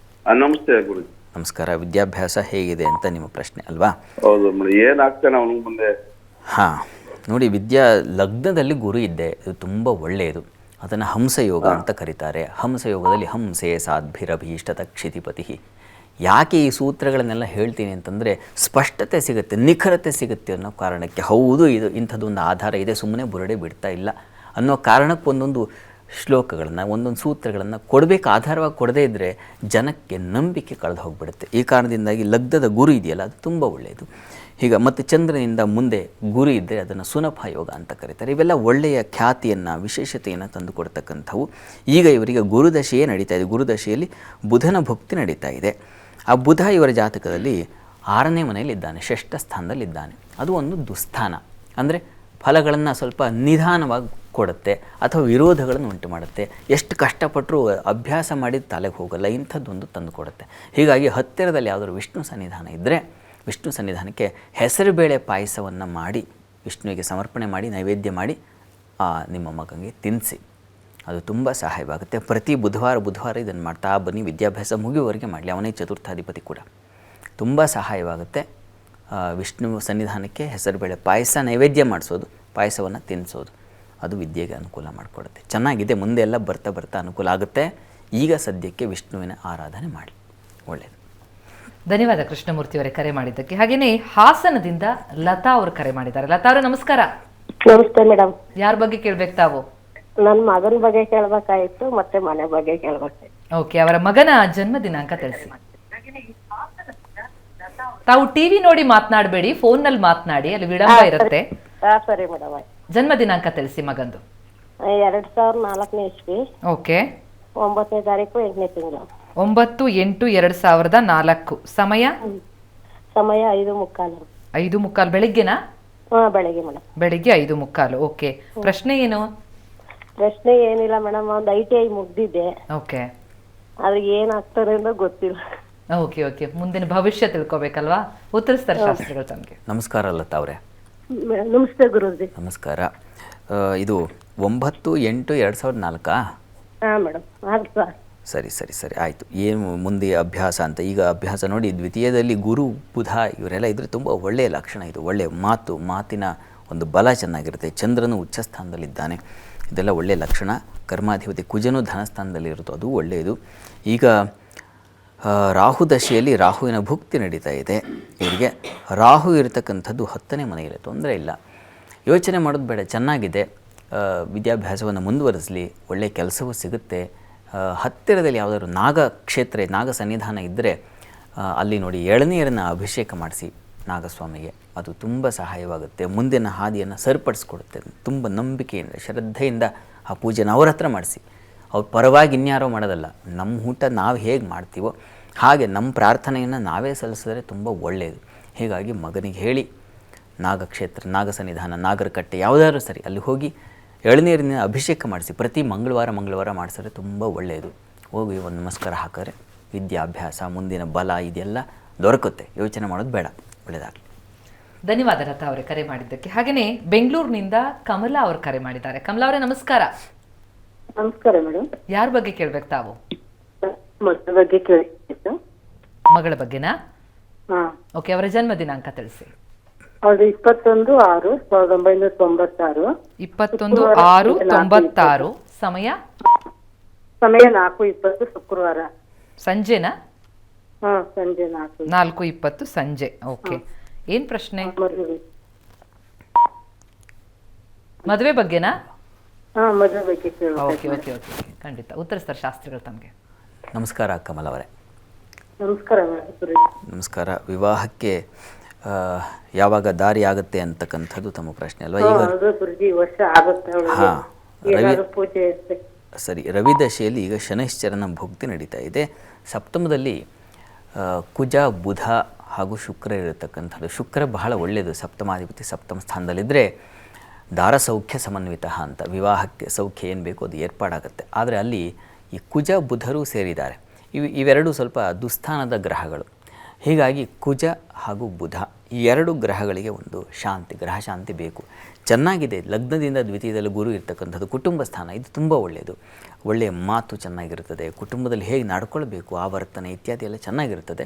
ನಮಸ್ತೆ ಗುರುಜಿ. ನಮಸ್ಕಾರ. ವಿದ್ಯಾಭ್ಯಾಸ ಹೇಗಿದೆ ಅಂತ ನಿಮ್ಮ ಪ್ರಶ್ನೆ ಅಲ್ವಾ? ಹೌದು ಮೇಡಮ್, ಏನಾಗ್ತಾನೆ ಅವನಿಗೆ ಮುಂದೆ? ಹಾಂ, ನೋಡಿ, ಲಗ್ನದಲ್ಲಿ ಗುರು ಇದ್ದೆ, ಇದು ತುಂಬ ಒಳ್ಳೆಯದು. ಅದನ್ನು ಹಂಸಯೋಗ ಅಂತ ಕರೀತಾರೆ. ಹಂಸಯೋಗದಲ್ಲಿ ಹಂಸೆ ಸಾಧ್ಭಿರಭೀಷ್ಟತ ಕ್ಷಿತಿಪತಿ. ಯಾಕೆ ಈ ಸೂತ್ರಗಳನ್ನೆಲ್ಲ ಹೇಳ್ತೀನಿ ಅಂತಂದರೆ ಸ್ಪಷ್ಟತೆ ಸಿಗುತ್ತೆ, ನಿಖರತೆ ಸಿಗುತ್ತೆ ಅನ್ನೋ ಕಾರಣಕ್ಕೆ. ಹೌದು, ಇದು ಇಂಥದ್ದೊಂದು ಆಧಾರ ಇದೆ, ಸುಮ್ಮನೆ ಬುರುಡೆ ಬಿಡ್ತಾ ಇಲ್ಲ ಅನ್ನೋ ಕಾರಣಕ್ಕೆ ಒಂದೊಂದು ಶ್ಲೋಕಗಳನ್ನು, ಒಂದೊಂದು ಸೂತ್ರಗಳನ್ನು ಕೊಡಬೇಕು. ಆಧಾರವಾಗಿ ಕೊಡದೇ ಇದ್ದರೆ ಜನಕ್ಕೆ ನಂಬಿಕೆ ಕಳೆದು ಹೋಗಿಬಿಡುತ್ತೆ. ಈ ಕಾರಣದಿಂದಾಗಿ ಲಗ್ನದ ಗುರು ಇದೆಯಲ್ಲ, ಅದು ತುಂಬ ಒಳ್ಳೆಯದು. ಈಗ ಮತ್ತು ಚಂದ್ರನಿಂದ ಮುಂದೆ ಗುರು ಇದ್ದರೆ ಅದನ್ನು ಸುನಫ ಯೋಗ ಅಂತ ಕರೀತಾರೆ. ಇವೆಲ್ಲ ಒಳ್ಳೆಯ ಖ್ಯಾತಿಯನ್ನು, ವಿಶೇಷತೆಯನ್ನು ತಂದುಕೊಡ್ತಕ್ಕಂಥವು. ಈಗ ಇವರಿಗೆ ಗುರುದಶೆಯೇ ನಡೀತಾ ಇದೆ. ಗುರುದಶೆಯಲ್ಲಿ ಬುಧನ ಭುಕ್ತಿ ನಡೀತಾ ಇದೆ. ಆ ಬುಧ ಇವರ ಜಾತಕದಲ್ಲಿ 6ನೇ ಮನೆಯಲ್ಲಿದ್ದಾನೆ, ಷಷ್ಠ ಸ್ಥಾನದಲ್ಲಿದ್ದಾನೆ. ಅದು ಒಂದು ದುಸ್ಥಾನ. ಅಂದರೆ ಫಲಗಳನ್ನು ಸ್ವಲ್ಪ ನಿಧಾನವಾಗಿ ಕೊಡುತ್ತೆ ಅಥವಾ ವಿರೋಧಗಳನ್ನು ಉಂಟು ಮಾಡುತ್ತೆ. ಎಷ್ಟು ಕಷ್ಟಪಟ್ಟರೂ ಅಭ್ಯಾಸ ಮಾಡಿದ ತಲೆಗೆ ಹೋಗಲ್ಲ, ಇಂಥದ್ದೊಂದು ತಂದು ಕೊಡುತ್ತೆ. ಹೀಗಾಗಿ ಹತ್ತಿರದಲ್ಲಿ ಯಾವುದಾದ್ರು ವಿಷ್ಣು ಸನ್ನಿಧಾನ ಇದ್ದರೆ ವಿಷ್ಣು ಸನ್ನಿಧಾನಕ್ಕೆ ಹೆಸರುಬೇಳೆ ಪಾಯಸವನ್ನು ಮಾಡಿ ವಿಷ್ಣುವಿಗೆ ಸಮರ್ಪಣೆ ಮಾಡಿ ನೈವೇದ್ಯ ಮಾಡಿ ನಿಮ್ಮ ಮಗನಿಗೆ ತಿನ್ನಿಸಿ. ಅದು ತುಂಬ ಸಹಾಯವಾಗುತ್ತೆ. ಪ್ರತಿ ಬುಧವಾರ ಇದನ್ನು ಮಾಡ್ತಾ ಬನ್ನಿ. ವಿದ್ಯಾಭ್ಯಾಸ ಮುಗಿಯುವವರೆಗೆ ಮಾಡಲಿ. ಅವನೇ ಚತುರ್ಥಾಧಿಪತಿ ಕೂಡ. ತುಂಬ ಸಹಾಯವಾಗುತ್ತೆ. ವಿಷ್ಣು ಸನ್ನಿಧಾನಕ್ಕೆ ಹೆಸರುಬೇಳೆ ಪಾಯಸ ನೈವೇದ್ಯ ಮಾಡಿಸೋದು, ಪಾಯಸವನ್ನು ತಿನ್ನಿಸೋದು, ಅದು ವಿದ್ಯೆಗೆ ಅನುಕೂಲ ಮಾಡಿಕೊಡುತ್ತೆ. ಚೆನ್ನಾಗಿದೆ. ಮುಂದೆ ಎಲ್ಲ ಬರ್ತಾ ಅನುಕೂಲ ಆಗುತ್ತೆ. ಈಗ ಸದ್ಯಕ್ಕೆ ವಿಷ್ಣುವಿನ ಆರಾಧನೆ ಮಾಡಿ, ಒಳ್ಳೆಯದು. ಧನ್ಯವಾದ ಕೃಷ್ಣಮೂರ್ತಿಯವರೇ ಕರೆ ಮಾಡಿದ್ದಕ್ಕೆ. ಹಾಗೆಯೇ ಹಾಸನದಿಂದ ಲತಾ ಅವರು ಕರೆ ಮಾಡಿದ್ದಾರೆ. ಲತಾ ಅವರೇ ನಮಸ್ಕಾರ. ನಮಸ್ತೆ ಮೇಡಮ್. ಯಾರ ಬಗ್ಗೆ ಕೇಳ್ಬೇಕು ತಾವು? ನನ್ನ ಮಗನ ಬಗ್ಗೆ ಕೇಳ್ಬೇಕಾಯ್ತು, ಮತ್ತೆ ಮನೆ ಬಗ್ಗೆ ಕೇಳ್ಬೇಕಾಯ್ತು. ಓಕೆ, ಅವರ ಮಗನ ಜನ್ಮ ದಿನಾಂಕ ತಿಳಿಸಿ. ತಾವು ಟಿವಿ ನೋಡಿ ಮಾತನಾಡಬೇಡಿ, ಫೋನ್ನಲ್ಲಿ ಮಾತನಾಡಿ, ಅಲ್ಲಿ ವಿಳಂಬ ಇರುತ್ತೆ. ಸರಿ ಮೇಡಮ್. ಜನ್ಮ ದಿನಾಂಕ ತಿಳಿಸಿ ಮಗಂದು. 2004ನೇ ಇಸ್ವಿ. ಓಕೆ. 9ನೇ ತಾರೀಕು 8ನೇ ತಿಂಗಳು. 9/8/2004. ಸಮಯ 5:15. 5:15 ಬೆಳಿಗ್ಗೆನಾ? ಬೆಳಿಗ್ಗೆ ಮೇಡಮ್. ಬೆಳಿಗ್ಗೆ 5:15. ಓಕೆ, ಪ್ರಶ್ನೆ ಏನು? ಪ್ರಶ್ನೆ ಏನಿಲ್ಲ ಮೇಡಮ್, ಒಂದು ITI ಮುಗ್ದಿದ್ದೆ. ಓಕೆ. ಅದು ಏನಾಗ್ತಾರೆ ಅಂತ ಗೊತ್ತಿಲ್ಲ. ಓಕೆ ಓಕೆ, ಮುಂದಿನ ಭವಿಷ್ಯ ತಿಳ್ಕೊಬೇಕಲ್ವಾ? ಉತ್ತರಿಸ್ತಾರೆ ಶಾಸ್ತ್ರಿಗಳು ತಮಗೆ. ನಮಸ್ಕಾರ ಲತಾ ಅವರೇ. ನಮಸ್ತೆ ಗುರುಜಿ. ನಮಸ್ಕಾರ. ಇದು 9/8/2004. ಹಾಂ ಮೇಡಮ್. ಸರಿ ಆಯಿತು. ಏನು ಮುಂದೆ ಅಭ್ಯಾಸ ಅಂತ. ಈಗ ಅಭ್ಯಾಸ ನೋಡಿ, ದ್ವಿತೀಯದಲ್ಲಿ ಗುರು ಬುಧ ಇವರೆಲ್ಲ ಇದ್ದರೆ ತುಂಬ ಒಳ್ಳೆಯ ಲಕ್ಷಣ. ಇದು ಒಳ್ಳೆಯ ಮಾತಿನ ಒಂದು ಬಲ ಚೆನ್ನಾಗಿರುತ್ತೆ. ಚಂದ್ರನು ಉಚ್ಚಸ್ಥಾನದಲ್ಲಿದ್ದಾನೆ, ಇದೆಲ್ಲ ಒಳ್ಳೆಯ ಲಕ್ಷಣ. ಕರ್ಮಾಧಿಪತಿ ಕುಜನು ಧನಸ್ಥಾನದಲ್ಲಿರುತ್ತೋ ಅದು ಒಳ್ಳೆಯದು. ಈಗ ರಾಹು ದಶೆಯಲ್ಲಿ ರಾಹುವಿನ ಭುಕ್ತಿ ನಡೀತಾ ಇದೆ. ಇವರಿಗೆ ರಾಹು ಇರತಕ್ಕಂಥದ್ದು 10ನೇ ಮನೆಯಲ್ಲಿ, ತೊಂದರೆ ಇಲ್ಲ. ಯೋಚನೆ ಮಾಡೋದು ಬೇಡ, ಚೆನ್ನಾಗಿದೆ. ವಿದ್ಯಾಭ್ಯಾಸವನ್ನು ಮುಂದುವರಿಸಲಿ, ಒಳ್ಳೆಯ ಕೆಲಸವೂ ಸಿಗುತ್ತೆ. ಹತ್ತಿರದಲ್ಲಿ ಯಾವುದಾದ್ರು ನಾಗ ಸನ್ನಿಧಾನ ಇದ್ದರೆ ಅಲ್ಲಿ ನೋಡಿ ಎಳನೀರನ್ನು ಅಭಿಷೇಕ ಮಾಡಿಸಿ ನಾಗಸ್ವಾಮಿಗೆ, ಅದು ತುಂಬ ಸಹಾಯವಾಗುತ್ತೆ. ಮುಂದಿನ ಹಾದಿಯನ್ನು ಸರಿಪಡಿಸ್ಕೊಡುತ್ತೆ. ತುಂಬ ನಂಬಿಕೆಯಿಂದ ಶ್ರದ್ಧೆಯಿಂದ ಆ ಪೂಜೆನ ಅವ್ರ ಹತ್ರ ಮಾಡಿಸಿ. ಅವ್ರ ಪರವಾಗಿ ಇನ್ಯಾರೋ ಮಾಡೋದಲ್ಲ. ನಮ್ಮ ಊಟ ನಾವು ಹೇಗೆ ಮಾಡ್ತೀವೋ ಹಾಗೆ ನಮ್ಮ ಪ್ರಾರ್ಥನೆಯನ್ನು ನಾವೇ ಸಲ್ಲಿಸಿದ್ರೆ ತುಂಬ ಒಳ್ಳೆಯದು. ಹೀಗಾಗಿ ಮಗನಿಗೆ ಹೇಳಿ ನಾಗಕ್ಷೇತ್ರ, ನಾಗ ಸನ್ನಿಧಾನ, ನಾಗರಕಟ್ಟೆ ಯಾವುದಾದ್ರೂ ಸರಿ ಅಲ್ಲಿ ಹೋಗಿ ಎಳನೀರಿನ ಅಭಿಷೇಕ ಮಾಡಿಸಿ. ಪ್ರತಿ ಮಂಗಳವಾರ ಮಾಡಿಸಿದ್ರೆ ತುಂಬ ಒಳ್ಳೆಯದು. ಹೋಗಿ ಒಂದು ನಮಸ್ಕಾರ ಹಾಕಿದ್ರೆ ವಿದ್ಯಾಭ್ಯಾಸ, ಮುಂದಿನ ಬಲ ಇದೆಲ್ಲ ದೊರಕುತ್ತೆ. ಯೋಚನೆ ಮಾಡೋದು ಬೇಡ. ಒಳ್ಳೆಯದಾಗಲಿ. ಧನ್ಯವಾದ ಲತಾ ಅವರೇ ಕರೆ ಮಾಡಿದ್ದಕ್ಕೆ. ಹಾಗೆಯೇ ಬೆಂಗಳೂರಿನಿಂದ ಕಮಲಾ ಅವರು ಕರೆ ಮಾಡಿದ್ದಾರೆ. ಕಮಲಾ ಅವರೇ ನಮಸ್ಕಾರ. ನಮಸ್ಕಾರ ಮೇಡಮ್. ಯಾರ ಬಗ್ಗೆ ಕೇಳ್ಬೇಕು ತಾವು? ಮಗಳ ಬಗ್ಗೆ ಕೇಳಿತ್ತು. ಮಗಳ ಬಗ್ಗೆನಾ? ಓಕೆ, ಅವರ ಜನ್ಮ ದಿನಾಂಕ ತಿಳಿಸಿ. ಅದು 21/6/1996. 21/6/96. ಸಮಯ 4:20 ಶುಕ್ರವಾರ. ಸಂಜೆನಾ? ಸಂಜೆ 4:20 ಸಂಜೆ. ಓಕೆ, ಏನ್ ಪ್ರಶ್ನೆ? ಮದುವೆ ಬಗ್ಗೆನಾ? ಮದುವೆ ಬಗ್ಗೆ ಓಕೆ ಓಕೆ ಓಕೆ, ಖಂಡಿತ ಉತ್ತರಿಸ್ತಾರೆ ಶಾಸ್ತ್ರಿಗಳು ತಮಗೆ. ನಮಸ್ಕಾರ ಕಮಲ್ ಅವರೇ. ನಮಸ್ಕಾರ. ನಮಸ್ಕಾರ. ವಿವಾಹಕ್ಕೆ ಯಾವಾಗ ದಾರಿ ಆಗುತ್ತೆ ಅಂತಕ್ಕಂಥದ್ದು ತಮ್ಮ ಪ್ರಶ್ನೆ ಅಲ್ವಾ? ಈಗ ಹಾಂ, ಸರಿ. ರವಿ ದಶೆಯಲ್ಲಿ ಈಗ ಶನೈಶ್ಚರನ ಭುಕ್ತಿ ನಡೀತಾ ಇದೆ. ಸಪ್ತಮದಲ್ಲಿ ಕುಜ, ಬುಧ ಹಾಗೂ ಶುಕ್ರ ಇರತಕ್ಕಂಥದ್ದು. ಶುಕ್ರ ಬಹಳ ಒಳ್ಳೆಯದು. ಸಪ್ತಮಾಧಿಪತಿ ಸಪ್ತಮ ಸ್ಥಾನದಲ್ಲಿದ್ದರೆ ದಾರ ಸೌಖ್ಯ ಸಮನ್ವಿತ ಅಂತ, ವಿವಾಹಕ್ಕೆ ಸೌಖ್ಯ ಏನು ಬೇಕೋ ಅದು ಏರ್ಪಾಡಾಗುತ್ತೆ. ಆದರೆ ಅಲ್ಲಿ ಈ ಕುಜ ಬುಧರು ಸೇರಿದ್ದಾರೆ. ಇವೆರಡೂ ಸ್ವಲ್ಪ ದುಸ್ಥಾನದ ಗ್ರಹಗಳು. ಹೀಗಾಗಿ ಕುಜ ಹಾಗೂ ಬುಧ ಈ ಎರಡು ಗ್ರಹಗಳಿಗೆ ಒಂದು ಶಾಂತಿ, ಗ್ರಹ ಶಾಂತಿ ಬೇಕು. ಚೆನ್ನಾಗಿದೆ, ಲಗ್ನದಿಂದ ದ್ವಿತೀಯದಲ್ಲಿ ಗುರು ಇರ್ತಕ್ಕಂಥದ್ದು ಕುಟುಂಬ ಸ್ಥಾನ, ಇದು ತುಂಬ ಒಳ್ಳೆಯದು. ಒಳ್ಳೆಯ ಮಾತು ಚೆನ್ನಾಗಿರ್ತದೆ, ಕುಟುಂಬದಲ್ಲಿ ಹೇಗೆ ನಡ್ಕೊಳ್ಬೇಕು ಆ ವರ್ತನೆ ಇತ್ಯಾದಿ ಎಲ್ಲ ಚೆನ್ನಾಗಿರ್ತದೆ.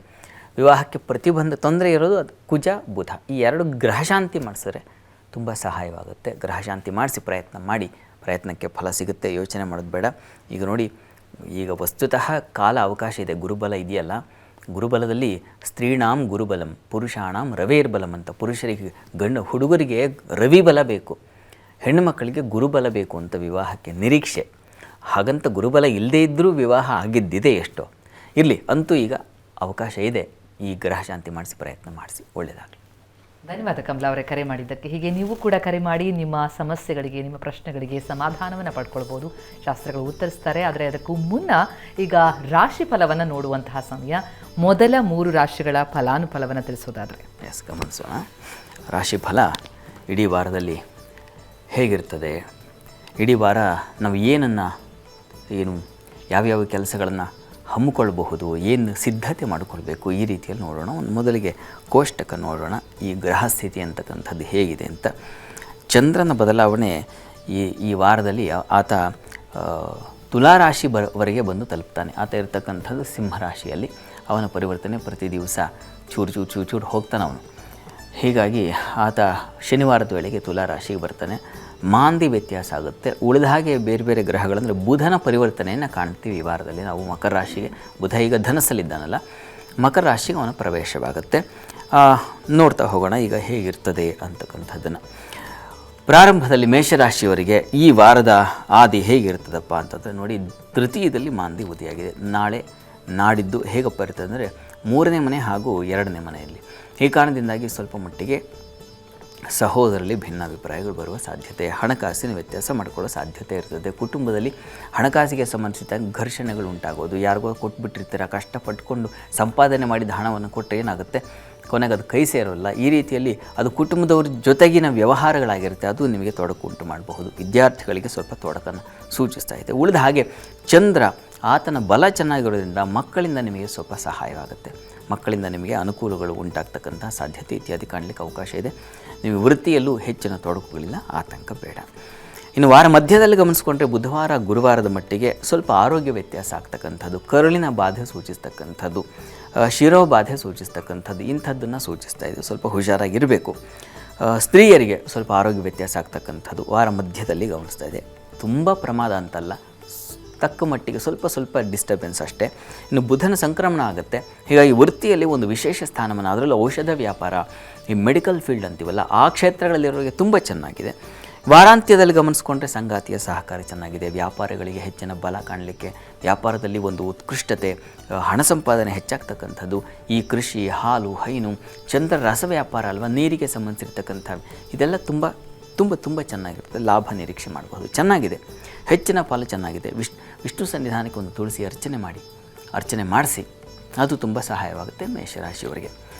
ವಿವಾಹಕ್ಕೆ ಪ್ರತಿಬಂಧ ತೊಂದರೆ ಇರೋದು ಅದು ಕುಜ ಬುಧ. ಈ ಎರಡು ಗ್ರಹಶಾಂತಿ ಮಾಡಿಸಿದ್ರೆ ತುಂಬ ಸಹಾಯವಾಗುತ್ತೆ. ಗ್ರಹಶಾಂತಿ ಮಾಡಿಸಿ ಪ್ರಯತ್ನ ಮಾಡಿ, ಪ್ರಯತ್ನಕ್ಕೆ ಫಲ ಸಿಗುತ್ತೆ, ಯೋಚನೆ ಮಾಡೋದು ಬೇಡ. ಈಗ ನೋಡಿ, ಈಗ ವಸ್ತುತಃ ಕಾಲ ಅವಕಾಶ ಇದೆ, ಗುರುಬಲ ಇದೆಯಲ್ಲ, ಗುರುಬಲದಲ್ಲಿ ಸ್ತ್ರೀಣಾಂ ಗುರುಬಲಂ ಪುರುಷಾಣಾಂ ರವೇರ್ಬಲಂ ಅಂತ. ಪುರುಷರಿಗೆ ಹುಡುಗರಿಗೆ ರವಿ ಬಲ ಬೇಕು, ಹೆಣ್ಣು ಮಕ್ಕಳಿಗೆ ಗುರುಬಲ ಬೇಕು ಅಂತ ವಿವಾಹಕ್ಕೆ ನಿರೀಕ್ಷೆ. ಹಾಗಂತ ಗುರುಬಲ ಇಲ್ಲದೇ ಇದ್ದರೂ ವಿವಾಹ ಆಗಿದ್ದಿದೆ ಎಷ್ಟೋ. ಇರಲಿ, ಅಂತೂ ಈಗ ಅವಕಾಶ ಇದೆ. ಈ ಗ್ರಹ ಶಾಂತಿ ಮಾಡಿಸಿ ಪ್ರಯತ್ನ ಮಾಡಿಸಿ, ಒಳ್ಳೆಯದಾಗಲಿ. ಧನ್ಯವಾದ ಕಮಲಾ ಅವರೇ ಕರೆ ಮಾಡಿದ್ದಕ್ಕೆ. ಹೀಗೆ ನೀವು ಕೂಡ ಕರೆ ಮಾಡಿ ನಿಮ್ಮ ಸಮಸ್ಯೆಗಳಿಗೆ, ನಿಮ್ಮ ಪ್ರಶ್ನೆಗಳಿಗೆ ಸಮಾಧಾನವನ್ನು ಪಡ್ಕೊಳ್ಬೋದು. ಶಾಸ್ತ್ರಗಳು ಉತ್ತರಿಸ್ತಾರೆ. ಆದರೆ ಅದಕ್ಕೂ ಮುನ್ನ ಈಗ ರಾಶಿ ಫಲವನ್ನು ನೋಡುವಂತಹ ಸಮಯ. ಮೊದಲ 3 ರಾಶಿಗಳ ಫಲಾನುಫಲವನ್ನು ತಿಳಿಸೋದಾದರೆ ಗಮನಿಸೋಣ. ರಾಶಿ ಫಲ ಇಡೀ ವಾರದಲ್ಲಿ ಹೇಗಿರ್ತದೆ, ಇಡೀ ವಾರ ನಾವು ಯಾವ್ಯಾವ ಕೆಲಸಗಳನ್ನು ಹಮ್ಮಿಕೊಳ್ಬಹುದು, ಏನು ಸಿದ್ಧತೆ ಮಾಡಿಕೊಳ್ಬೇಕು, ಈ ರೀತಿಯಲ್ಲಿ ನೋಡೋಣ. ಮೊದಲಿಗೆ ಕೋಷ್ಟಕ ನೋಡೋಣ, ಈ ಗ್ರಹ ಸ್ಥಿತಿ ಅಂತಕ್ಕಂಥದ್ದು ಹೇಗಿದೆ ಅಂತ. ಚಂದ್ರನ ಬದಲಾವಣೆ ಈ ವಾರದಲ್ಲಿ ಆತ ತುಲಾರಾಶಿ ವರೆಗೆ ಬಂದು ತಲುಪ್ತಾನೆ. ಆತ ಇರತಕ್ಕಂಥದ್ದು ಸಿಂಹರಾಶಿಯಲ್ಲಿ. ಅವನ ಪರಿವರ್ತನೆ ಪ್ರತಿ ದಿವಸ ಚೂರು ಹೋಗ್ತಾನೆ ಅವನು. ಹೀಗಾಗಿ ಆತ ಶನಿವಾರದ ವೇಳೆಗೆ ತುಲಾರಾಶಿಗೆ ಬರ್ತಾನೆ. ಮಾಂದಿ ವ್ಯತ್ಯಾಸ ಆಗುತ್ತೆ. ಉಳಿದ ಹಾಗೆ ಬೇರೆ ಬೇರೆ ಗ್ರಹಗಳಂದರೆ ಬುಧನ ಪರಿವರ್ತನೆಯನ್ನು ಕಾಣ್ತೀವಿ ಈ ವಾರದಲ್ಲಿ ನಾವು. ಮಕರ ರಾಶಿಗೆ ಬುಧ ಈಗ ಧನಸ್ಸಲ್ಲಿದ್ದಾನಲ್ಲ, ಮಕರ ರಾಶಿಗೆ ಅವನ ಪ್ರವೇಶವಾಗುತ್ತೆ. ನೋಡ್ತಾ ಹೋಗೋಣ ಈಗ ಹೇಗಿರ್ತದೆ ಅಂತಕ್ಕಂಥದ್ದನ್ನು. ಪ್ರಾರಂಭದಲ್ಲಿ ಮೇಷರಾಶಿಯವರಿಗೆ ಈ ವಾರದ ಆದಿ ಹೇಗಿರ್ತದಪ್ಪ ಅಂತಂದರೆ ನೋಡಿ, ತೃತೀಯದಲ್ಲಿ ಮಾಂದಿ ಉದಿಯಾಗಿದೆ. ನಾಳೆ ನಾಡಿದ್ದು ಹೇಗಪ್ಪ ಇರ್ತದೆ ಅಂದರೆ 3ನೇ ಮನೆ ಹಾಗೂ 2ನೇ ಮನೆಯಲ್ಲಿ. ಈ ಕಾರಣದಿಂದಾಗಿ ಸ್ವಲ್ಪ ಮಟ್ಟಿಗೆ ಸಹೋದರಲ್ಲಿ ಭಿನ್ನಾಭಿಪ್ರಾಯಗಳು ಬರುವ ಸಾಧ್ಯತೆ, ಹಣಕಾಸಿನ ವ್ಯತ್ಯಾಸ ಮಾಡಿಕೊಳ್ಳೋ ಸಾಧ್ಯತೆ ಇರ್ತದೆ. ಕುಟುಂಬದಲ್ಲಿ ಹಣಕಾಸಿಗೆ ಸಂಬಂಧಿಸಿದ ಘರ್ಷಣೆಗಳು ಉಂಟಾಗೋದು. ಯಾರಿಗೋ ಕೊಟ್ಬಿಟ್ಟಿರ್ತೀರ, ಕಷ್ಟಪಟ್ಟುಕೊಂಡು ಸಂಪಾದನೆ ಮಾಡಿದ ಹಣವನ್ನು ಕೊಟ್ಟರೆ ಏನಾಗುತ್ತೆ, ಕೊನೆಗೆ ಅದು ಕೈ ಸೇರೋಲ್ಲ. ಈ ರೀತಿಯಲ್ಲಿ ಅದು ಕುಟುಂಬದವ್ರ ಜೊತೆಗಿನ ವ್ಯವಹಾರಗಳಾಗಿರುತ್ತೆ, ಅದು ನಿಮಗೆ ತೊಡಕು ಉಂಟು ಮಾಡಬಹುದು. ವಿದ್ಯಾರ್ಥಿಗಳಿಗೆ ಸ್ವಲ್ಪ ತೊಡಕನ್ನು ಸೂಚಿಸ್ತಾ ಇದೆ. ಉಳಿದ ಹಾಗೆ ಚಂದ್ರ ಆತನ ಬಲ ಚೆನ್ನಾಗಿರೋದ್ರಿಂದ ಮಕ್ಕಳಿಂದ ನಿಮಗೆ ಸ್ವಲ್ಪ ಸಹಾಯವಾಗುತ್ತೆ. ಮಕ್ಕಳಿಂದ ನಿಮಗೆ ಅನುಕೂಲಗಳು ಉಂಟಾಗ್ತಕ್ಕಂಥ ಸಾಧ್ಯತೆ ಇತ್ಯಾದಿ ಕಾಣಲಿಕ್ಕೆ ಅವಕಾಶ ಇದೆ. ನೀವು ವೃತ್ತಿಯಲ್ಲೂ ಹೆಚ್ಚಿನ ತೊಡಕುಗಳಿಲ್ಲ, ಆತಂಕ ಬೇಡ. ಇನ್ನು ವಾರ ಮಧ್ಯದಲ್ಲಿ ಗಮನಿಸ್ಕೊಂಡ್ರೆ ಬುಧವಾರ ಗುರುವಾರದ ಮಟ್ಟಿಗೆ ಸ್ವಲ್ಪ ಆರೋಗ್ಯ ವ್ಯತ್ಯಾಸ ಆಗ್ತಕ್ಕಂಥದ್ದು, ಕರುಳಿನ ಬಾಧೆ ಸೂಚಿಸ್ತಕ್ಕಂಥದ್ದು, ಶಿರೋಬಾಧೆ ಸೂಚಿಸ್ತಕ್ಕಂಥದ್ದು, ಇಂಥದ್ದನ್ನು ಸೂಚಿಸ್ತಾ ಇದೆ. ಸ್ವಲ್ಪ ಹುಷಾರಾಗಿರಬೇಕು. ಸ್ತ್ರೀಯರಿಗೆ ಸ್ವಲ್ಪ ಆರೋಗ್ಯ ವ್ಯತ್ಯಾಸ ಆಗ್ತಕ್ಕಂಥದ್ದು ವಾರ ಮಧ್ಯದಲ್ಲಿ ಗಮನಿಸ್ತಾ ಇದೆ. ತುಂಬ ಪ್ರಮಾದ ಅಂತಲ್ಲ, ತಕ್ಕ ಮಟ್ಟಿಗೆ ಸ್ವಲ್ಪ ಡಿಸ್ಟರ್ಬೆನ್ಸ್ ಅಷ್ಟೇ. ಇನ್ನು ಬುಧನ ಸಂಕ್ರಮಣ ಆಗುತ್ತೆ. ಹೀಗಾಗಿ ವೃತ್ತಿಯಲ್ಲಿ ಒಂದು ವಿಶೇಷ ಸ್ಥಾನಮಾನ, ಅದರಲ್ಲೂ ಔಷಧ ವ್ಯಾಪಾರ, ಈ ಮೆಡಿಕಲ್ ಫೀಲ್ಡ್ ಅಂತೀವಲ್ಲ, ಆ ಕ್ಷೇತ್ರಗಳಲ್ಲಿರೋರಿಗೆ ತುಂಬ ಚೆನ್ನಾಗಿದೆ. ವಾರಾಂತ್ಯದಲ್ಲಿ ಗಮನಿಸ್ಕೊಂಡ್ರೆ ಸಂಗಾತಿಯ ಸಹಕಾರ ಚೆನ್ನಾಗಿದೆ. ವ್ಯಾಪಾರಗಳಿಗೆ ಹೆಚ್ಚಿನ ಬಲ ಕಾಣಲಿಕ್ಕೆ, ವ್ಯಾಪಾರದಲ್ಲಿ ಒಂದು ಉತ್ಕೃಷ್ಟತೆ, ಹಣ ಸಂಪಾದನೆ ಹೆಚ್ಚಾಗ್ತಕ್ಕಂಥದ್ದು. ಈ ಕೃಷಿ, ಹಾಲು, ಹೈನು, ಚಂದ್ರ ರಸ ವ್ಯಾಪಾರ ಅಲ್ವಾ, ನೀರಿಗೆ ಸಂಬಂಧಿಸಿರ್ತಕ್ಕಂಥ ಇದೆಲ್ಲ ತುಂಬ ಚೆನ್ನಾಗಿರುತ್ತೆ. ಲಾಭ ನಿರೀಕ್ಷೆ ಮಾಡಬಹುದು. ಚೆನ್ನಾಗಿದೆ, ಹೆಚ್ಚಿನ ಫಲ ಚೆನ್ನಾಗಿದೆ. ವಿಷ್ಣು ಸನ್ನಿಧಾನಕ್ಕೆ ಒಂದು ತುಳಸಿ ಅರ್ಚನೆ ಮಾಡಿಸಿ, ಅದು ತುಂಬ ಸಹಾಯವಾಗುತ್ತೆ ಮೇಷರಾಶಿಯವರಿಗೆ.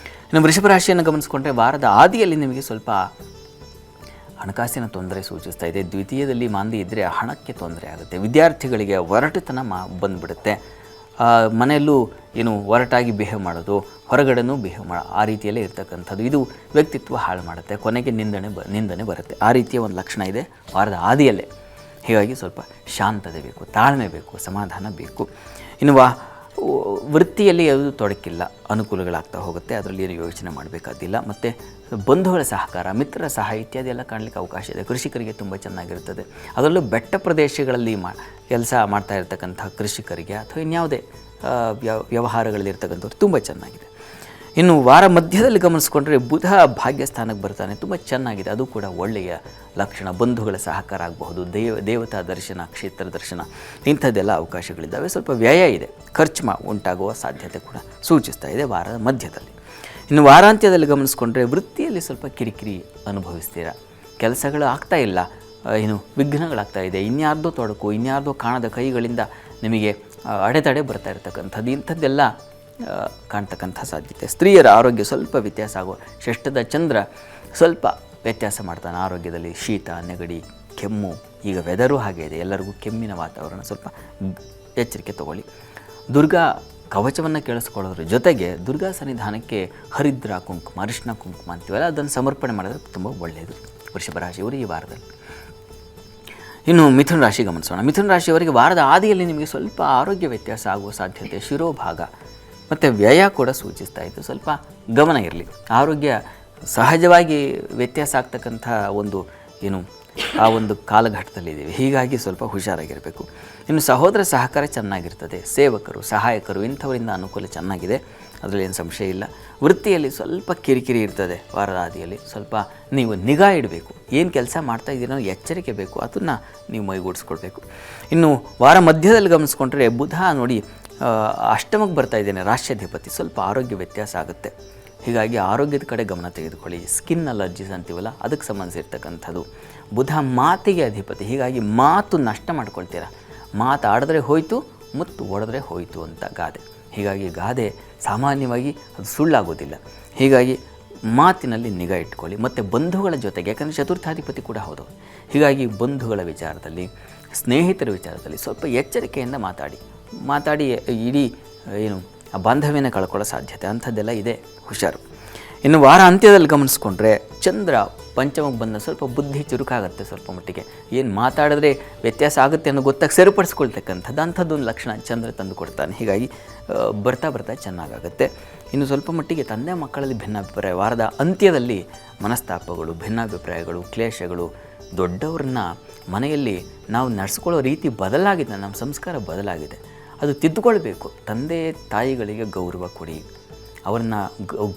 ಇನ್ನು ವೃಷಭ ರಾಶಿಯನ್ನು ಗಮನಿಸ್ಕೊಂಡ್ರೆ ವಾರದ ಆದಿಯಲ್ಲಿ ನಿಮಗೆ ಸ್ವಲ್ಪ ಹಣಕಾಸಿನ ತೊಂದರೆ ಸೂಚಿಸ್ತಾ ಇದೆ. ದ್ವಿತೀಯದಲ್ಲಿ ಮಾಂದಿ ಇದ್ದರೆ ಹಣಕ್ಕೆ ತೊಂದರೆ ಆಗುತ್ತೆ. ವಿದ್ಯಾರ್ಥಿಗಳಿಗೆ ಒರಟುತನ ಬಂದುಬಿಡುತ್ತೆ. ಮನೆಯಲ್ಲೂ ಒರಟಾಗಿ ಬಿಹೇವ್ ಮಾಡೋದು, ಹೊರಗಡೆನೂ ಬಿಹೇವ್ ಆ ರೀತಿಯಲ್ಲೇ ಇರ್ತಕ್ಕಂಥದ್ದು. ಇದು ವ್ಯಕ್ತಿತ್ವ ಹಾಳು ಮಾಡುತ್ತೆ, ಕೊನೆಗೆ ನಿಂದನೆ ಬರುತ್ತೆ. ಆ ರೀತಿಯ ಒಂದು ಲಕ್ಷಣ ಇದೆ ವಾರದ ಆದಿಯಲ್ಲೇ. ಹೀಗಾಗಿ ಸ್ವಲ್ಪ ಶಾಂತತೆ ಬೇಕು, ತಾಳ್ಮೆ ಬೇಕು, ಸಮಾಧಾನ ಬೇಕು. ಇನ್ನು ವೃತ್ತಿಯಲ್ಲಿ ಯಾವುದು ತೊಡಕಿಲ್ಲ, ಅನುಕೂಲಗಳಾಗ್ತಾ ಹೋಗುತ್ತೆ. ಅದರಲ್ಲಿ ಏನು ಯೋಚನೆ ಮಾಡಬೇಕಾದಿಲ್ಲ. ಮತ್ತು ಬಂಧುಗಳ ಸಹಕಾರ, ಮಿತ್ರರ ಸಹಾಯ ಇತ್ಯಾದಿ ಎಲ್ಲ ಕಾಣಲಿಕ್ಕೆ ಅವಕಾಶ ಇದೆ. ಕೃಷಿಕರಿಗೆ ತುಂಬ ಚೆನ್ನಾಗಿರ್ತದೆ. ಅದರಲ್ಲೂ ಬೆಟ್ಟ ಪ್ರದೇಶಗಳಲ್ಲಿ ಕೆಲಸ ಮಾಡ್ತಾ ಇರ್ತಕ್ಕಂಥ ಕೃಷಿಕರಿಗೆ ಅಥವಾ ಇನ್ಯಾವುದೇ ವ್ಯವಹಾರಗಳಲ್ಲಿರ್ತಕ್ಕಂಥವ್ರು ತುಂಬ ಚೆನ್ನಾಗಿದೆ. ಇನ್ನು ವಾರ ಮಧ್ಯದಲ್ಲಿ ಗಮನಿಸ್ಕೊಂಡ್ರೆ ಬುಧ ಭಾಗ್ಯಸ್ಥಾನಕ್ಕೆ ಬರ್ತಾನೆ, ತುಂಬ ಚೆನ್ನಾಗಿದೆ. ಅದು ಕೂಡ ಒಳ್ಳೆಯ ಲಕ್ಷಣ. ಬಂಧುಗಳ ಸಹಕಾರ ಆಗಬಹುದು, ದೇವತಾ ದರ್ಶನ, ಕ್ಷೇತ್ರ ದರ್ಶನ, ಇಂಥದ್ದೆಲ್ಲ ಅವಕಾಶಗಳಿದ್ದಾವೆ. ಸ್ವಲ್ಪ ವ್ಯಯ ಇದೆ, ಖರ್ಚು ಉಂಟಾಗುವ ಸಾಧ್ಯತೆ ಕೂಡ ಸೂಚಿಸ್ತಾ ಇದೆ ವಾರದ ಮಧ್ಯದಲ್ಲಿ. ಇನ್ನು ವಾರಾಂತ್ಯದಲ್ಲಿ ಗಮನಿಸ್ಕೊಂಡ್ರೆ ವೃತ್ತಿಯಲ್ಲಿ ಸ್ವಲ್ಪ ಕಿರಿಕಿರಿ ಅನುಭವಿಸ್ತೀರ. ಕೆಲಸಗಳು ಆಗ್ತಾ ಇಲ್ಲ, ವಿಘ್ನಗಳಾಗ್ತಾ ಇದೆ. ಇನ್ಯಾರ್ದೋ ತೊಡಕು, ಇನ್ಯಾರ್ದೋ ಕಾಣದ ಕೈಗಳಿಂದ ನಿಮಗೆ ಅಡೆತಡೆ ಬರ್ತಾ ಇರತಕ್ಕಂಥದ್ದು, ಇಂಥದ್ದೆಲ್ಲ ಕಾಣ್ತಕ್ಕಂಥ ಸಾಧ್ಯತೆ. ಸ್ತ್ರೀಯರ ಆರೋಗ್ಯ ಸ್ವಲ್ಪ ವ್ಯತ್ಯಾಸ ಆಗುವ. ಷಷ್ಠದ ಚಂದ್ರ ಸ್ವಲ್ಪ ವ್ಯತ್ಯಾಸ ಮಾಡ್ತಾನೆ ಆರೋಗ್ಯದಲ್ಲಿ. ಶೀತ, ನೆಗಡಿ, ಕೆಮ್ಮು, ಈಗ ವೆದರು ಹಾಗೆ ಇದೆ, ಎಲ್ಲರಿಗೂ ಕೆಮ್ಮಿನ ವಾತಾವರಣ. ಸ್ವಲ್ಪ ಎಚ್ಚರಿಕೆ ತಗೊಳ್ಳಿ. ದುರ್ಗಾ ಕವಚವನ್ನು ಕೇಳಿಸ್ಕೊಳ್ಳೋದ್ರ ಜೊತೆಗೆ ದುರ್ಗಾ ಸನ್ನಿಧಾನಕ್ಕೆ ಹರಿದ್ರ ಕುಂಕುಮ ಅರಿಶಿನ ಕುಂಕುಮ ಅಂತೀವಲ್ಲ ಅದನ್ನು ಸಮರ್ಪಣೆ ಮಾಡಿದ್ರೆ ತುಂಬ ಒಳ್ಳೆಯದು ವೃಷಭ ರಾಶಿಯವರು ಈ ವಾರದಲ್ಲಿ. ಇನ್ನು ಮಿಥುನ ರಾಶಿ ಗಮನಿಸೋಣ. ಮಿಥುನ ರಾಶಿಯವರಿಗೆ ವಾರದ ಆದಿಯಲ್ಲಿ ನಿಮಗೆ ಸ್ವಲ್ಪ ಆರೋಗ್ಯ ವ್ಯತ್ಯಾಸ ಆಗುವ ಸಾಧ್ಯತೆ, ಶಿರೋಭಾಗ ಮತ್ತು ವ್ಯಯ ಕೂಡ ಸೂಚಿಸ್ತಾ ಇತ್ತು. ಸ್ವಲ್ಪ ಗಮನ ಇರಲಿ. ಆರೋಗ್ಯ ಸಹಜವಾಗಿ ವ್ಯತ್ಯಾಸ ಆಗ್ತಕ್ಕಂಥ ಆ ಒಂದು ಕಾಲಘಟ್ಟದಲ್ಲಿದ್ದೀವಿ. ಹೀಗಾಗಿ ಸ್ವಲ್ಪ ಹುಷಾರಾಗಿರಬೇಕು. ಇನ್ನು ಸಹೋದರ ಸಹಕಾರ ಚೆನ್ನಾಗಿರ್ತದೆ. ಸೇವಕರು, ಸಹಾಯಕರು ಇಂಥವರಿಂದ ಅನುಕೂಲ ಚೆನ್ನಾಗಿದೆ, ಅದರಲ್ಲಿ ಏನು ಸಂಶಯ ಇಲ್ಲ. ವೃತ್ತಿಯಲ್ಲಿ ಸ್ವಲ್ಪ ಕಿರಿಕಿರಿ ಇರ್ತದೆ. ವಾರದ ಆದಿಯಲ್ಲಿ ಸ್ವಲ್ಪ ನೀವು ನಿಗಾ ಇಡಬೇಕು. ಏನು ಕೆಲಸ ಮಾಡ್ತಾ ಇದ್ದೀರೋ ಎಚ್ಚರಿಕೆ ಬೇಕು, ಅದನ್ನು ನೀವು ಮೈಗೂಡಿಸ್ಕೊಳ್ಬೇಕು. ಇನ್ನು ವಾರ ಮಧ್ಯದಲ್ಲಿ ಗಮನಿಸ್ಕೊಂಡ್ರೆ ಬುಧ ನೋಡಿ ಅಷ್ಟಮಕ್ಕೆ ಬರ್ತಾ ಇದ್ದೇನೆ, ರಾಷ್ಟ್ರಾಧಿಪತಿ. ಸ್ವಲ್ಪ ಆರೋಗ್ಯ ವ್ಯತ್ಯಾಸ ಆಗುತ್ತೆ. ಹೀಗಾಗಿ ಆರೋಗ್ಯದ ಕಡೆ ಗಮನ ತೆಗೆದುಕೊಳ್ಳಿ. ಸ್ಕಿನ್ ಅಲರ್ಜೀಸ್ ಅಂತೀವಲ್ಲ ಅದಕ್ಕೆ ಸಂಬಂಧಿಸಿರ್ತಕ್ಕಂಥದ್ದು. ಬುಧ ಮಾತಿಗೆ ಅಧಿಪತಿ. ಹೀಗಾಗಿ ಮಾತು ನಷ್ಟ ಮಾಡ್ಕೊಳ್ತೀರ. ಮಾತಾಡಿದ್ರೆ ಹೋಯಿತು, ಮುತ್ತು ಒಡೆದ್ರೆ ಹೋಯಿತು ಅಂತ ಗಾದೆ. ಹೀಗಾಗಿ ಗಾದೆ ಸಾಮಾನ್ಯವಾಗಿ ಅದು ಸುಳ್ಳಾಗೋದಿಲ್ಲ. ಹೀಗಾಗಿ ಮಾತಿನಲ್ಲಿ ನಿಗಾ ಇಟ್ಕೊಳ್ಳಿ. ಮತ್ತು ಬಂಧುಗಳ ಜೊತೆಗೆ, ಯಾಕಂದರೆ ಚತುರ್ಥಾಧಿಪತಿ ಕೂಡ ಹೌದು. ಹೀಗಾಗಿ ಬಂಧುಗಳ ವಿಚಾರದಲ್ಲಿ, ಸ್ನೇಹಿತರ ವಿಚಾರದಲ್ಲಿ ಸ್ವಲ್ಪ ಎಚ್ಚರಿಕೆಯಿಂದ ಮಾತಾಡಿ ಇಡೀ ಆ ಬಾಂಧವ್ಯನ ಕಳ್ಕೊಳ್ಳೋ ಸಾಧ್ಯತೆ ಅಂಥದ್ದೆಲ್ಲ ಇದೆ, ಹುಷಾರು. ಇನ್ನು ವಾರ ಅಂತ್ಯದಲ್ಲಿ ಗಮನಿಸ್ಕೊಂಡ್ರೆ ಚಂದ್ರ ಪಂಚಮಕ್ಕೆ ಬಂದ ಸ್ವಲ್ಪ ಬುದ್ಧಿ ಚುರುಕಾಗುತ್ತೆ. ಸ್ವಲ್ಪ ಮಟ್ಟಿಗೆ ಏನು ಮಾತಾಡಿದ್ರೆ ವ್ಯತ್ಯಾಸ ಆಗುತ್ತೆ ಅನ್ನೋ ಗೊತ್ತಾಗಿ ಸರಿಪಡಿಸ್ಕೊಳ್ತಕ್ಕಂಥದ್ದು ಅಂಥದ್ದೊಂದು ಲಕ್ಷಣ ಚಂದ್ರ ತಂದು ಕೊಡ್ತಾನೆ. ಹೀಗಾಗಿ ಬರ್ತಾ ಚೆನ್ನಾಗಾಗುತ್ತೆ. ಇನ್ನು ಸ್ವಲ್ಪ ಮಟ್ಟಿಗೆ ತಂದೆ ಮಕ್ಕಳಲ್ಲಿ ಭಿನ್ನಾಭಿಪ್ರಾಯ. ವಾರದ ಅಂತ್ಯದಲ್ಲಿ ಮನಸ್ತಾಪಗಳು, ಭಿನ್ನಾಭಿಪ್ರಾಯಗಳು, ಕ್ಲೇಶಗಳು, ದೊಡ್ಡವ್ರನ್ನ ಮನೆಯಲ್ಲಿ ನಾವು ನಡೆಸ್ಕೊಳ್ಳೋ ರೀತಿ ಬದಲಾಗಿದೆ, ನಮ್ಮ ಸಂಸ್ಕಾರ ಬದಲಾಗಿದೆ, ಅದು ತಿದ್ದುಕೊಳ್ಬೇಕು. ತಂದೆ ತಾಯಿಗಳಿಗೆ ಗೌರವ ಕೊಡಿ, ಅವರನ್ನು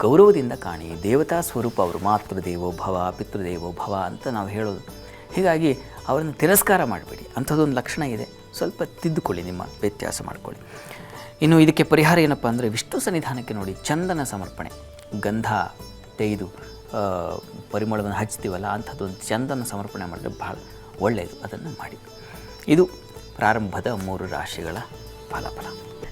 ಗೌರವದಿಂದ ಕಾಣಿ. ದೇವತಾ ಸ್ವರೂಪ ಅವರು. ಮಾತೃದೇವೋ ಭವ ಪಿತೃದೇವೋ ಭವ ಅಂತ ನಾವು ಹೇಳೋದು. ಹೀಗಾಗಿ ಅವರನ್ನು ತಿರಸ್ಕಾರ ಮಾಡಬೇಡಿ. ಅಂಥದ್ದೊಂದು ಲಕ್ಷಣ ಇದೆ. ಸ್ವಲ್ಪ ತಿದ್ದುಕೊಳ್ಳಿ, ನಿಮ್ಮ ವ್ಯತ್ಯಾಸ ಮಾಡಿಕೊಳ್ಳಿ. ಇನ್ನು ಇದಕ್ಕೆ ಪರಿಹಾರ ಏನಪ್ಪ ಅಂದರೆ ವಿಷ್ಣು ಸನ್ನಿಧಾನಕ್ಕೆ ನೋಡಿ ಚಂದನ ಸಮರ್ಪಣೆ, ಗಂಧ ತೆಗೆದು ಪರಿಮಳವನ್ನು ಹಚ್ತೀವಲ್ಲ ಅಂಥದ್ದೊಂದು ಚಂದನ ಸಮರ್ಪಣೆ ಮಾಡಿದ್ರೆ ಬಹಳ ಒಳ್ಳೆಯದು. ಅದನ್ನು ಮಾಡಿ. ಇದು ಪ್ರಾರಂಭದ 3 ರಾಶಿಗಳ ಫಲಾಫಲ.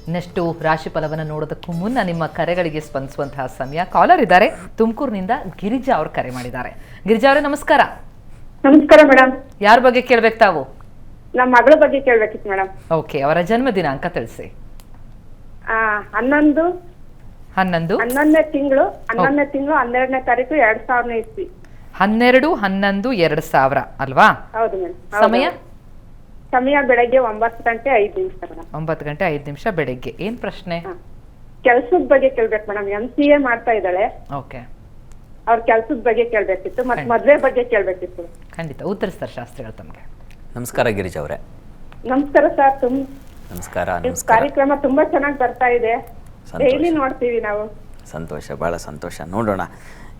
ಇನ್ನಷ್ಟು ರಾಶಿ ಫಲವನ್ನು ನೋಡೋದಕ್ಕೂ ಮುನ್ನ ನಿಮ್ಮ ಕರೆಗಳಿಗೆ ಸ್ಪಂದಿಸುವಂತಹ ಸಮಯ. ಕಾಲರ್ ಇದ್ದಾರೆ, ತುಮಕೂರಿನಿಂದ ಗಿರಿಜಾ ಅವರು ಕರೆ ಮಾಡಿದ್ದಾರೆ. ಗಿರಿಜಾ ಅವರೇ ನಮಸ್ಕಾರ. ನಮಸ್ಕಾರ ಮೇಡಮ್. ಯಾರ ಬಗ್ಗೆ ಕೇಳ್ಬೇಕು ತಾವು? ನಮ್ಮ ಮಗಳ ಬಗ್ಗೆ ಕೇಳ್ಬೇಕಿತ್ತು ಮೇಡಮ್. ಓಕೆ, ಅವರ ಜನ್ಮ ದಿನಾಂಕ ತಿಳಿಸಿ. 11ನೇ ತಿಂಗಳು 12ನೇ ತಾರೀಕು 2000 ಇಸ್ವಿ. 12/11/2000 ಅಲ್ವಾ? ಹೌದು ಮೇಡಮ್. ಸಮಯ ಬೆಳಗ್ಗೆ 9 ಗಂಟೆ 5 ನಿಮಿಷ ಮೇಡಮ್. 9 ಗಂಟೆ 5 ನಿಮಿಷ ಬೆಳಿಗ್ಗೆ. ಏನ್ ಪ್ರಶ್ನೆ? ಕೆಲ್ಸದ ಬಗ್ಗೆ ಕೇಳ್ಬೇಕು ಮೇಡಮ್. MCA ಮಾಡ್ತಾ ಇದ್ದಾಳೆ. ಓಕೆ, ಅವ್ರ ಕೆಲ್ಸದ ಬಗ್ಗೆ ಕೇಳ್ಬೇಕಿತ್ತು, ಮತ್ತೆ ಮದ್ವೆ ಬಗ್ಗೆ ಕೇಳ್ಬೇಕಿತ್ತು. ಖಂಡಿತ ಉತ್ತರಿಸ್ತಾರೆ ಶಾಸ್ತ್ರಿಗಳು ತಮಗೆ. ನಮಸ್ಕಾರ ಗಿರಿಜಾ ಅವರೇ. ನಮಸ್ಕಾರ ಸರ್. ನಮಸ್ಕಾರ. ಕಾರ್ಯಕ್ರಮ ತುಂಬಾ ಚೆನ್ನಾಗಿ ಬರ್ತಾ ಇದೆ, ಡೈಲಿ ನೋಡ್ತೀವಿ ನಾವು. ಸಂತೋಷ, ಭಾಳ ಸಂತೋಷ. ನೋಡೋಣ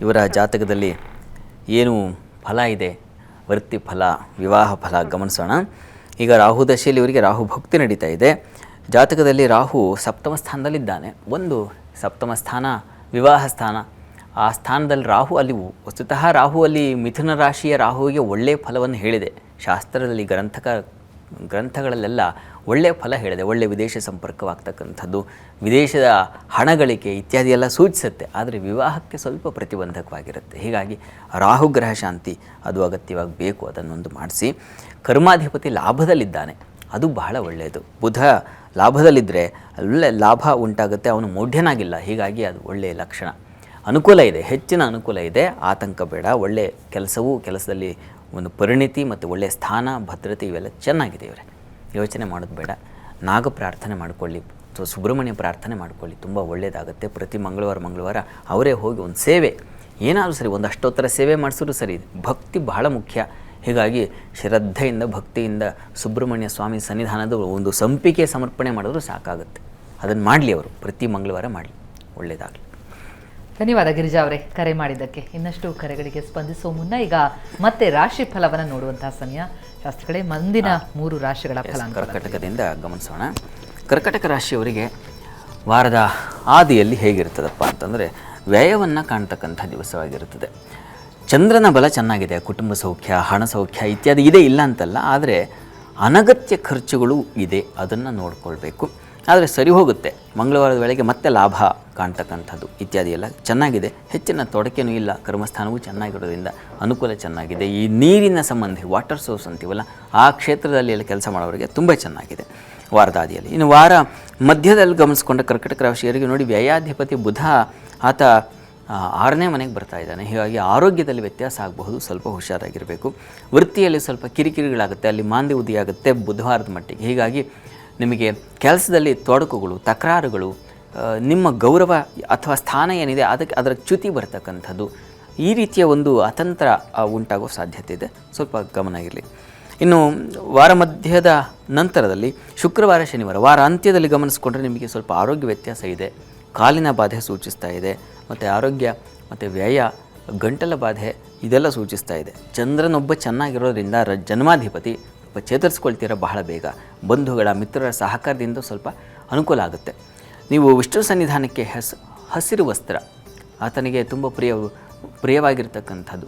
ಇವರ ಜಾತಕದಲ್ಲಿ ಏನು ಫಲ ಇದೆ, ವೃತ್ತಿ ಫಲ, ವಿವಾಹ ಫಲ ಗಮನಿಸೋಣ. ಈಗ ರಾಹು ದಶೆಯಲ್ಲಿ ಇವರಿಗೆ ರಾಹು ಭಕ್ತಿ ನಡೀತಾ ಇದೆ. ಜಾತಕದಲ್ಲಿ ರಾಹು ಸಪ್ತಮ ಸ್ಥಾನದಲ್ಲಿದ್ದಾನೆ. ಒಂದು ಸಪ್ತಮ ಸ್ಥಾನ ವಿವಾಹ ಸ್ಥಾನ. ಆ ಸ್ಥಾನದಲ್ಲಿ ರಾಹು, ಅಲ್ಲಿ ವಸ್ತುತಃ ರಾಹು ಅಲ್ಲಿ ಮಿಥುನ ರಾಶಿಯ ರಾಹುವಿಗೆ ಒಳ್ಳೆಯ ಫಲವನ್ನು ಹೇಳಿದೆ. ಶಾಸ್ತ್ರದಲ್ಲಿ ಗ್ರಂಥಗಳಲ್ಲೆಲ್ಲ ಒಳ್ಳೆಯ ಫಲ ಹೇಳಿದೆ. ಒಳ್ಳೆಯ ವಿದೇಶ ಸಂಪರ್ಕವಾಗ್ತಕ್ಕಂಥದ್ದು, ವಿದೇಶದ ಹಣಗಳಿಕೆ ಇತ್ಯಾದಿ ಎಲ್ಲ ಸೂಚಿಸುತ್ತೆ. ಆದರೆ ವಿವಾಹಕ್ಕೆ ಸ್ವಲ್ಪ ಪ್ರತಿಬಂಧಕವಾಗಿರುತ್ತೆ. ಹೀಗಾಗಿ ರಾಹುಗ್ರಹ ಶಾಂತಿ ಅದು ಅಗತ್ಯವಾಗಿ ಬೇಕು, ಅದನ್ನೊಂದು ಮಾಡಿಸಿ. ಕರ್ಮಾಧಿಪತಿ ಲಾಭದಲ್ಲಿದ್ದಾನೆ, ಅದು ಬಹಳ ಒಳ್ಳೆಯದು. ಬುಧ ಲಾಭದಲ್ಲಿದ್ದರೆ ಒಳ್ಳೆ ಲಾಭ ಉಂಟಾಗುತ್ತೆ. ಅವನು ಮೌಢ್ಯನಾಗಿಲ್ಲ, ಹೀಗಾಗಿ ಅದು ಒಳ್ಳೆಯ ಲಕ್ಷಣ. ಅನುಕೂಲ ಇದೆ, ಹೆಚ್ಚಿನ ಅನುಕೂಲ ಇದೆ, ಆತಂಕ ಬೇಡ. ಒಳ್ಳೆಯ ಕೆಲಸದಲ್ಲಿ ಒಂದು ಪರಿಣಿತಿ ಮತ್ತು ಒಳ್ಳೆಯ ಸ್ಥಾನ, ಭದ್ರತೆ ಇವೆಲ್ಲ ಚೆನ್ನಾಗಿದೆ. ಇವರೇ ಯೋಚನೆ ಮಾಡೋದು ಬೇಡ. ನಾಗ ಪ್ರಾರ್ಥನೆ ಮಾಡಿಕೊಳ್ಳಿ, ಸುಬ್ರಹ್ಮಣ್ಯ ಪ್ರಾರ್ಥನೆ ಮಾಡಿಕೊಳ್ಳಿ, ತುಂಬ ಒಳ್ಳೆಯದಾಗುತ್ತೆ. ಪ್ರತಿ ಮಂಗಳವಾರ ಅವರೇ ಹೋಗಿ ಒಂದು ಸೇವೆ ಏನಾದರೂ ಸರಿ, ಒಂದು ಅಷ್ಟೋತ್ತರ ಸೇವೆ ಮಾಡಿಸಿದ್ರು ಸರಿ. ಭಕ್ತಿ ಬಹಳ ಮುಖ್ಯ. ಹೀಗಾಗಿ ಶ್ರದ್ಧೆಯಿಂದ ಭಕ್ತಿಯಿಂದ ಸುಬ್ರಹ್ಮಣ್ಯ ಸ್ವಾಮಿ ಸನ್ನಿಧಾನದ ಒಂದು ಸಂಪಿಗೆ ಸಮರ್ಪಣೆ ಮಾಡಿದ್ರು ಸಾಕಾಗುತ್ತೆ. ಅದನ್ನು ಮಾಡಲಿ, ಅವರು ಪ್ರತಿ ಮಂಗಳವಾರ ಮಾಡಲಿ, ಒಳ್ಳೆಯದಾಗಲಿ. ಧನ್ಯವಾದ ಗಿರಿಜಾ ಅವರೇ ಕರೆ ಮಾಡಿದ್ದಕ್ಕೆ. ಇನ್ನಷ್ಟು ಕರೆಗಳಿಗೆ ಸ್ಪಂದಿಸುವ ಮುನ್ನ ಈಗ ಮತ್ತೆ ರಾಶಿ ಫಲವನ್ನು ನೋಡುವಂತಹ ಸಮಯ. ಶಾಸ್ತ್ರಗಳೇ, ಮುಂದಿನ 3 ರಾಶಿಗಳ ಫಲ ಕರ್ಕಟಕದಿಂದ ಗಮನಿಸೋಣ. ಕರ್ಕಟಕ ರಾಶಿಯವರಿಗೆ ವಾರದ ಆದಿಯಲ್ಲಿ ಹೇಗಿರ್ತದಪ್ಪ ಅಂತಂದರೆ ವ್ಯಯವನ್ನು ಕಾಣ್ತಕ್ಕಂಥ ದಿವಸವಾಗಿರುತ್ತದೆ. ಚಂದ್ರನ ಬಲ ಚೆನ್ನಾಗಿದೆ, ಕುಟುಂಬ ಸೌಖ್ಯ, ಹಣ ಸೌಖ್ಯ ಇತ್ಯಾದಿ ಇದೆ, ಇಲ್ಲ ಅಂತಲ್ಲ. ಆದರೆ ಅನಗತ್ಯ ಖರ್ಚುಗಳು ಇದೆ, ಅದನ್ನು ನೋಡಿಕೊಳ್ಬೇಕು. ಆದರೆ ಸರಿ ಹೋಗುತ್ತೆ. ಮಂಗಳವಾರದ ವೇಳೆಗೆ ಮತ್ತೆ ಲಾಭ ಕಾಣ್ತಕ್ಕಂಥದ್ದು ಇತ್ಯಾದಿ ಎಲ್ಲ ಚೆನ್ನಾಗಿದೆ. ಹೆಚ್ಚಿನ ತೊಡಕೆನೂ ಇಲ್ಲ. ಕರ್ಮಸ್ಥಾನವೂ ಚೆನ್ನಾಗಿರೋದ್ರಿಂದ ಅನುಕೂಲ ಚೆನ್ನಾಗಿದೆ. ಈ ನೀರಿನ ಸಂಬಂಧಿ ವಾಟರ್ ಸೋರ್ಸ್ ಅಂತೀವಲ್ಲ, ಆ ಕ್ಷೇತ್ರದಲ್ಲಿ ಎಲ್ಲ ಕೆಲಸ ಮಾಡೋರಿಗೆ ತುಂಬ ಚೆನ್ನಾಗಿದೆ. ವಾರದ ಆದಿಯಲ್ಲಿ. ಇನ್ನು ವಾರ ಮಧ್ಯದಲ್ಲಿ ಗಮನಿಸ್ಕೊಂಡ ಕರ್ಕಟಕ ರಾಶಿಯವರಿಗೆ ನೋಡಿ, ವ್ಯಯಾಧಿಪತಿ ಬುಧ ಆತ 6ನೇ ಮನೆಗೆ ಬರ್ತಾ ಇದ್ದಾನೆ. ಹೀಗಾಗಿ ಆರೋಗ್ಯದಲ್ಲಿ ವ್ಯತ್ಯಾಸ ಆಗಬಹುದು, ಸ್ವಲ್ಪ ಹುಷಾರಾಗಿರಬೇಕು. ವೃತ್ತಿಯಲ್ಲಿ ಸ್ವಲ್ಪ ಕಿರಿಕಿರಿಗಳಾಗುತ್ತೆ, ಅಲ್ಲಿ ಮಾಂದಿ ಉದಿಯಾಗುತ್ತೆ ಬುಧವಾರದ ಮಟ್ಟಿಗೆ. ಹೀಗಾಗಿ ನಿಮಗೆ ಕೆಲಸದಲ್ಲಿ ತೊಡಕುಗಳು, ತಕರಾರುಗಳು, ನಿಮ್ಮ ಗೌರವ ಅಥವಾ ಸ್ಥಾನ ಏನಿದೆ ಅದರ ಚ್ಯುತಿ ಬರ್ತಕ್ಕಂಥದ್ದು, ಈ ರೀತಿಯ ಒಂದು ಅತಂತ್ರ ಉಂಟಾಗೋ ಸಾಧ್ಯತೆ ಇದೆ, ಸ್ವಲ್ಪ ಗಮನ ಇರಲಿ. ಇನ್ನು ವಾರ ಮಧ್ಯದ ನಂತರದಲ್ಲಿ ಶುಕ್ರವಾರ ಶನಿವಾರ ವಾರ ಅಂತ್ಯದಲ್ಲಿ ಗಮನಿಸ್ಕೊಂಡ್ರೆ ನಿಮಗೆ ಸ್ವಲ್ಪ ಆರೋಗ್ಯ ವ್ಯತ್ಯಾಸ ಇದೆ, ಕಾಲಿನ ಬಾಧೆ ಸೂಚಿಸ್ತಾ ಇದೆ, ಮತ್ತು ಆರೋಗ್ಯ ಮತ್ತು ವ್ಯಯ, ಗಂಟಲ ಬಾಧೆ ಇದೆಲ್ಲ ಸೂಚಿಸ್ತಾ ಇದೆ. ಚಂದ್ರನೊಬ್ಬ ಚೆನ್ನಾಗಿರೋದ್ರಿಂದ ಜನ್ಮಾಧಿಪತಿ ಚೇತರಿಸ್ಕೊಳ್ತೀರ ಬಹಳ ಬೇಗ. ಬಂಧುಗಳ ಮಿತ್ರರ ಸಹಕಾರದಿಂದ ಸ್ವಲ್ಪ ಅನುಕೂಲ ಆಗುತ್ತೆ. ನೀವು ವಿಷ್ಣು ಸನ್ನಿಧಾನಕ್ಕೆ ಹಸಿರು ವಸ್ತ್ರ, ಆತನಿಗೆ ತುಂಬ ಪ್ರಿಯವಾಗಿರ್ತಕ್ಕಂಥದ್ದು,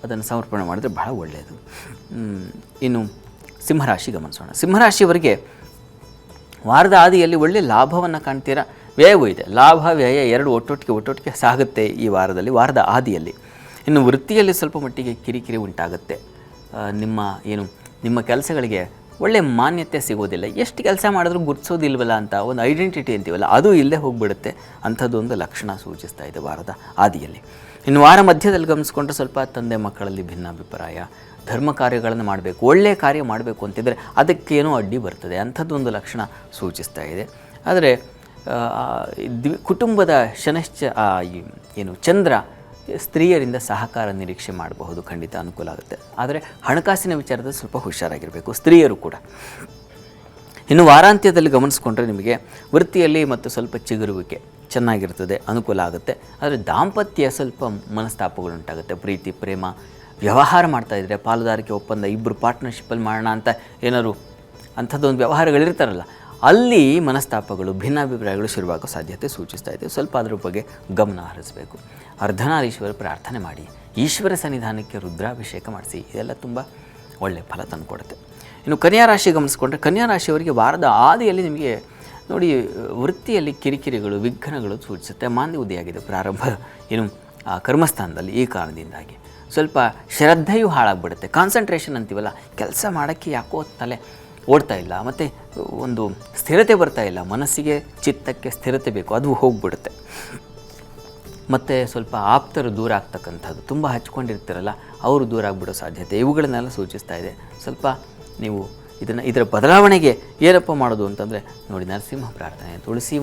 ಅದನ್ನು ಸಮರ್ಪಣೆ ಮಾಡಿದ್ರೆ ಬಹಳ ಒಳ್ಳೆಯದು. ಇನ್ನು ಸಿಂಹರಾಶಿ ಗಮನಿಸೋಣ. ಸಿಂಹರಾಶಿಯವರಿಗೆ ವಾರದ ಆದಿಯಲ್ಲಿ ಒಳ್ಳೆಯ ಲಾಭವನ್ನು ಕಾಣ್ತೀರಾ, ವ್ಯಯವೂ ಇದೆ. ಲಾಭ ವ್ಯಯ ಎರಡು ಒಟ್ಟೊಟ್ಟಿಗೆ ಸಾಗುತ್ತೆ ಈ ವಾರದಲ್ಲಿ, ವಾರದ ಆದಿಯಲ್ಲಿ. ಇನ್ನು ವೃತ್ತಿಯಲ್ಲಿ ಸ್ವಲ್ಪ ಮಟ್ಟಿಗೆ ಕಿರಿಕಿರಿ ಉಂಟಾಗುತ್ತೆ. ನಿಮ್ಮ ಕೆಲಸಗಳಿಗೆ ಒಳ್ಳೆಯ ಮಾನ್ಯತೆ ಸಿಗೋದಿಲ್ಲ, ಎಷ್ಟು ಕೆಲಸ ಮಾಡಿದ್ರೂ ಗುರ್ತಿಸೋದಿಲ್ವಲ್ಲ ಅಂತ ಒಂದು ಐಡೆಂಟಿಟಿ ಅಂತೀವಲ್ಲ, ಅದು ಇಲ್ಲೇ ಹೋಗಿಬಿಡುತ್ತೆ. ಅಂಥದ್ದೊಂದು ಲಕ್ಷಣ ಸೂಚಿಸ್ತಾ ಇದೆ ವಾರದ ಆದಿಯಲ್ಲಿ. ಇನ್ನು ವಾರ ಮಧ್ಯದಲ್ಲಿ ಗಮನಿಸ್ಕೊಂಡ್ರೆ ಸ್ವಲ್ಪ ತಂದೆ ಮಕ್ಕಳಲ್ಲಿ ಭಿನ್ನಾಭಿಪ್ರಾಯ, ಧರ್ಮ ಕಾರ್ಯಗಳನ್ನು ಮಾಡಬೇಕು, ಒಳ್ಳೆಯ ಕಾರ್ಯ ಮಾಡಬೇಕು ಅಂತಿದ್ರೆ ಅದಕ್ಕೇನೋ ಅಡ್ಡಿ ಬರ್ತದೆ, ಅಂಥದ್ದೊಂದು ಲಕ್ಷಣ ಸೂಚಿಸ್ತಾ ಇದೆ. ಆದರೆ ಕುಟುಂಬದ ಚಂದ್ರ ಸ್ತ್ರೀಯರಿಂದ ಸಹಕಾರ ನಿರೀಕ್ಷೆ ಮಾಡಬಹುದು, ಖಂಡಿತ ಅನುಕೂಲ ಆಗುತ್ತೆ. ಆದರೆ ಹಣಕಾಸಿನ ವಿಚಾರದಲ್ಲಿ ಸ್ವಲ್ಪ ಹುಷಾರಾಗಿರಬೇಕು ಸ್ತ್ರೀಯರು ಕೂಡ. ಇನ್ನು ವಾರಾಂತ್ಯದಲ್ಲಿ ಗಮನಿಸ್ಕೊಂಡ್ರೆ ನಿಮಗೆ ವೃತ್ತಿಯಲ್ಲಿ ಮತ್ತು ಸ್ವಲ್ಪ ಚಿಗುರುವಿಕೆ ಚೆನ್ನಾಗಿರ್ತದೆ, ಅನುಕೂಲ ಆಗುತ್ತೆ. ಆದರೆ ದಾಂಪತ್ಯ ಸ್ವಲ್ಪ ಮನಸ್ತಾಪಗಳುಂಟಾಗುತ್ತೆ. ಪ್ರೀತಿ ಪ್ರೇಮ ವ್ಯವಹಾರ ಮಾಡ್ತಾಯಿದ್ರೆ, ಪಾಲುದಾರಿಕೆ ಒಪ್ಪಂದ, ಇಬ್ಬರು ಪಾರ್ಟ್ನರ್ಶಿಪ್ಪಲ್ಲಿ ಮಾಡೋಣ ಅಂತ ಏನಾದ್ರು ಅಂಥದ್ದೊಂದು ವ್ಯವಹಾರಗಳಿರ್ತಾರಲ್ಲ, ಅಲ್ಲಿ ಮನಸ್ತಾಪಗಳು, ಭಿನ್ನಾಭಿಪ್ರಾಯಗಳು ಶುರುವಾಗೋ ಸಾಧ್ಯತೆ ಸೂಚಿಸ್ತಾ ಇದೆ. ಸ್ವಲ್ಪ ಅದರ ಬಗ್ಗೆ ಗಮನ ಹರಿಸಬೇಕು. ಅರ್ಧನಾರೀಶ್ವರ ಪ್ರಾರ್ಥನೆ ಮಾಡಿ, ಈಶ್ವರ ಸನ್ನಿಧಾನಕ್ಕೆ ರುದ್ರಾಭಿಷೇಕ ಮಾಡಿಸಿ, ಇದೆಲ್ಲ ತುಂಬ ಒಳ್ಳೆಯ ಫಲ ತಂದುಕೊಡುತ್ತೆ. ಇನ್ನು ಕನ್ಯಾ ರಾಶಿ ಗಮನಿಸ್ಕೊಂಡ್ರೆ, ಕನ್ಯಾ ರಾಶಿಯವರಿಗೆ ವಾರದ ಆದಿಯಲ್ಲಿ ನಿಮಗೆ ನೋಡಿ ವೃತ್ತಿಯಲ್ಲಿ ಕಿರಿಕಿರಿಗಳು, ವಿಘ್ನಗಳು ಸೂಚಿಸುತ್ತೆ. ಮಾಂದಿ ಉದಿಯಾಗಿದೆ ಪ್ರಾರಂಭ ಕರ್ಮಸ್ಥಾನದಲ್ಲಿ. ಈ ಕಾರಣದಿಂದಾಗಿ ಸ್ವಲ್ಪ ಶ್ರದ್ಧೆಯೂ ಹಾಳಾಗ್ಬಿಡುತ್ತೆ. ಕಾನ್ಸಂಟ್ರೇಷನ್ ಅಂತೀವಲ್ಲ, ಕೆಲಸ ಮಾಡೋಕ್ಕೆ ಯಾಕೋ ತಲೆ ಓಡ್ತಾ ಇಲ್ಲ, ಮತ್ತು ಒಂದು ಸ್ಥಿರತೆ ಬರ್ತಾ ಇಲ್ಲ, ಮನಸ್ಸಿಗೆ ಚಿತ್ತಕ್ಕೆ ಸ್ಥಿರತೆ ಬೇಕು, ಅದು ಹೋಗ್ಬಿಡುತ್ತೆ. ಮತ್ತು ಸ್ವಲ್ಪ ಆಪ್ತರು ದೂರ ಆಗ್ತಕ್ಕಂಥದ್ದು, ತುಂಬ ಹಚ್ಕೊಂಡಿರ್ತಾರಲ್ಲ ಅವರು ದೂರ ಆಗಿಬಿಡೋ ಸಾಧ್ಯತೆ, ಇವುಗಳನ್ನೆಲ್ಲ ಸೂಚಿಸ್ತಾ ಇದೆ. ಸ್ವಲ್ಪ ನೀವು ಇದರ ಬದಲಾವಣೆಗೆ ಏನಪ್ಪ ಮಾಡೋದು ಅಂತಂದರೆ ನೋಡಿ, ನರಸಿಂಹ ಪ್ರಾರ್ಥನೆ, ತುಳಸಿ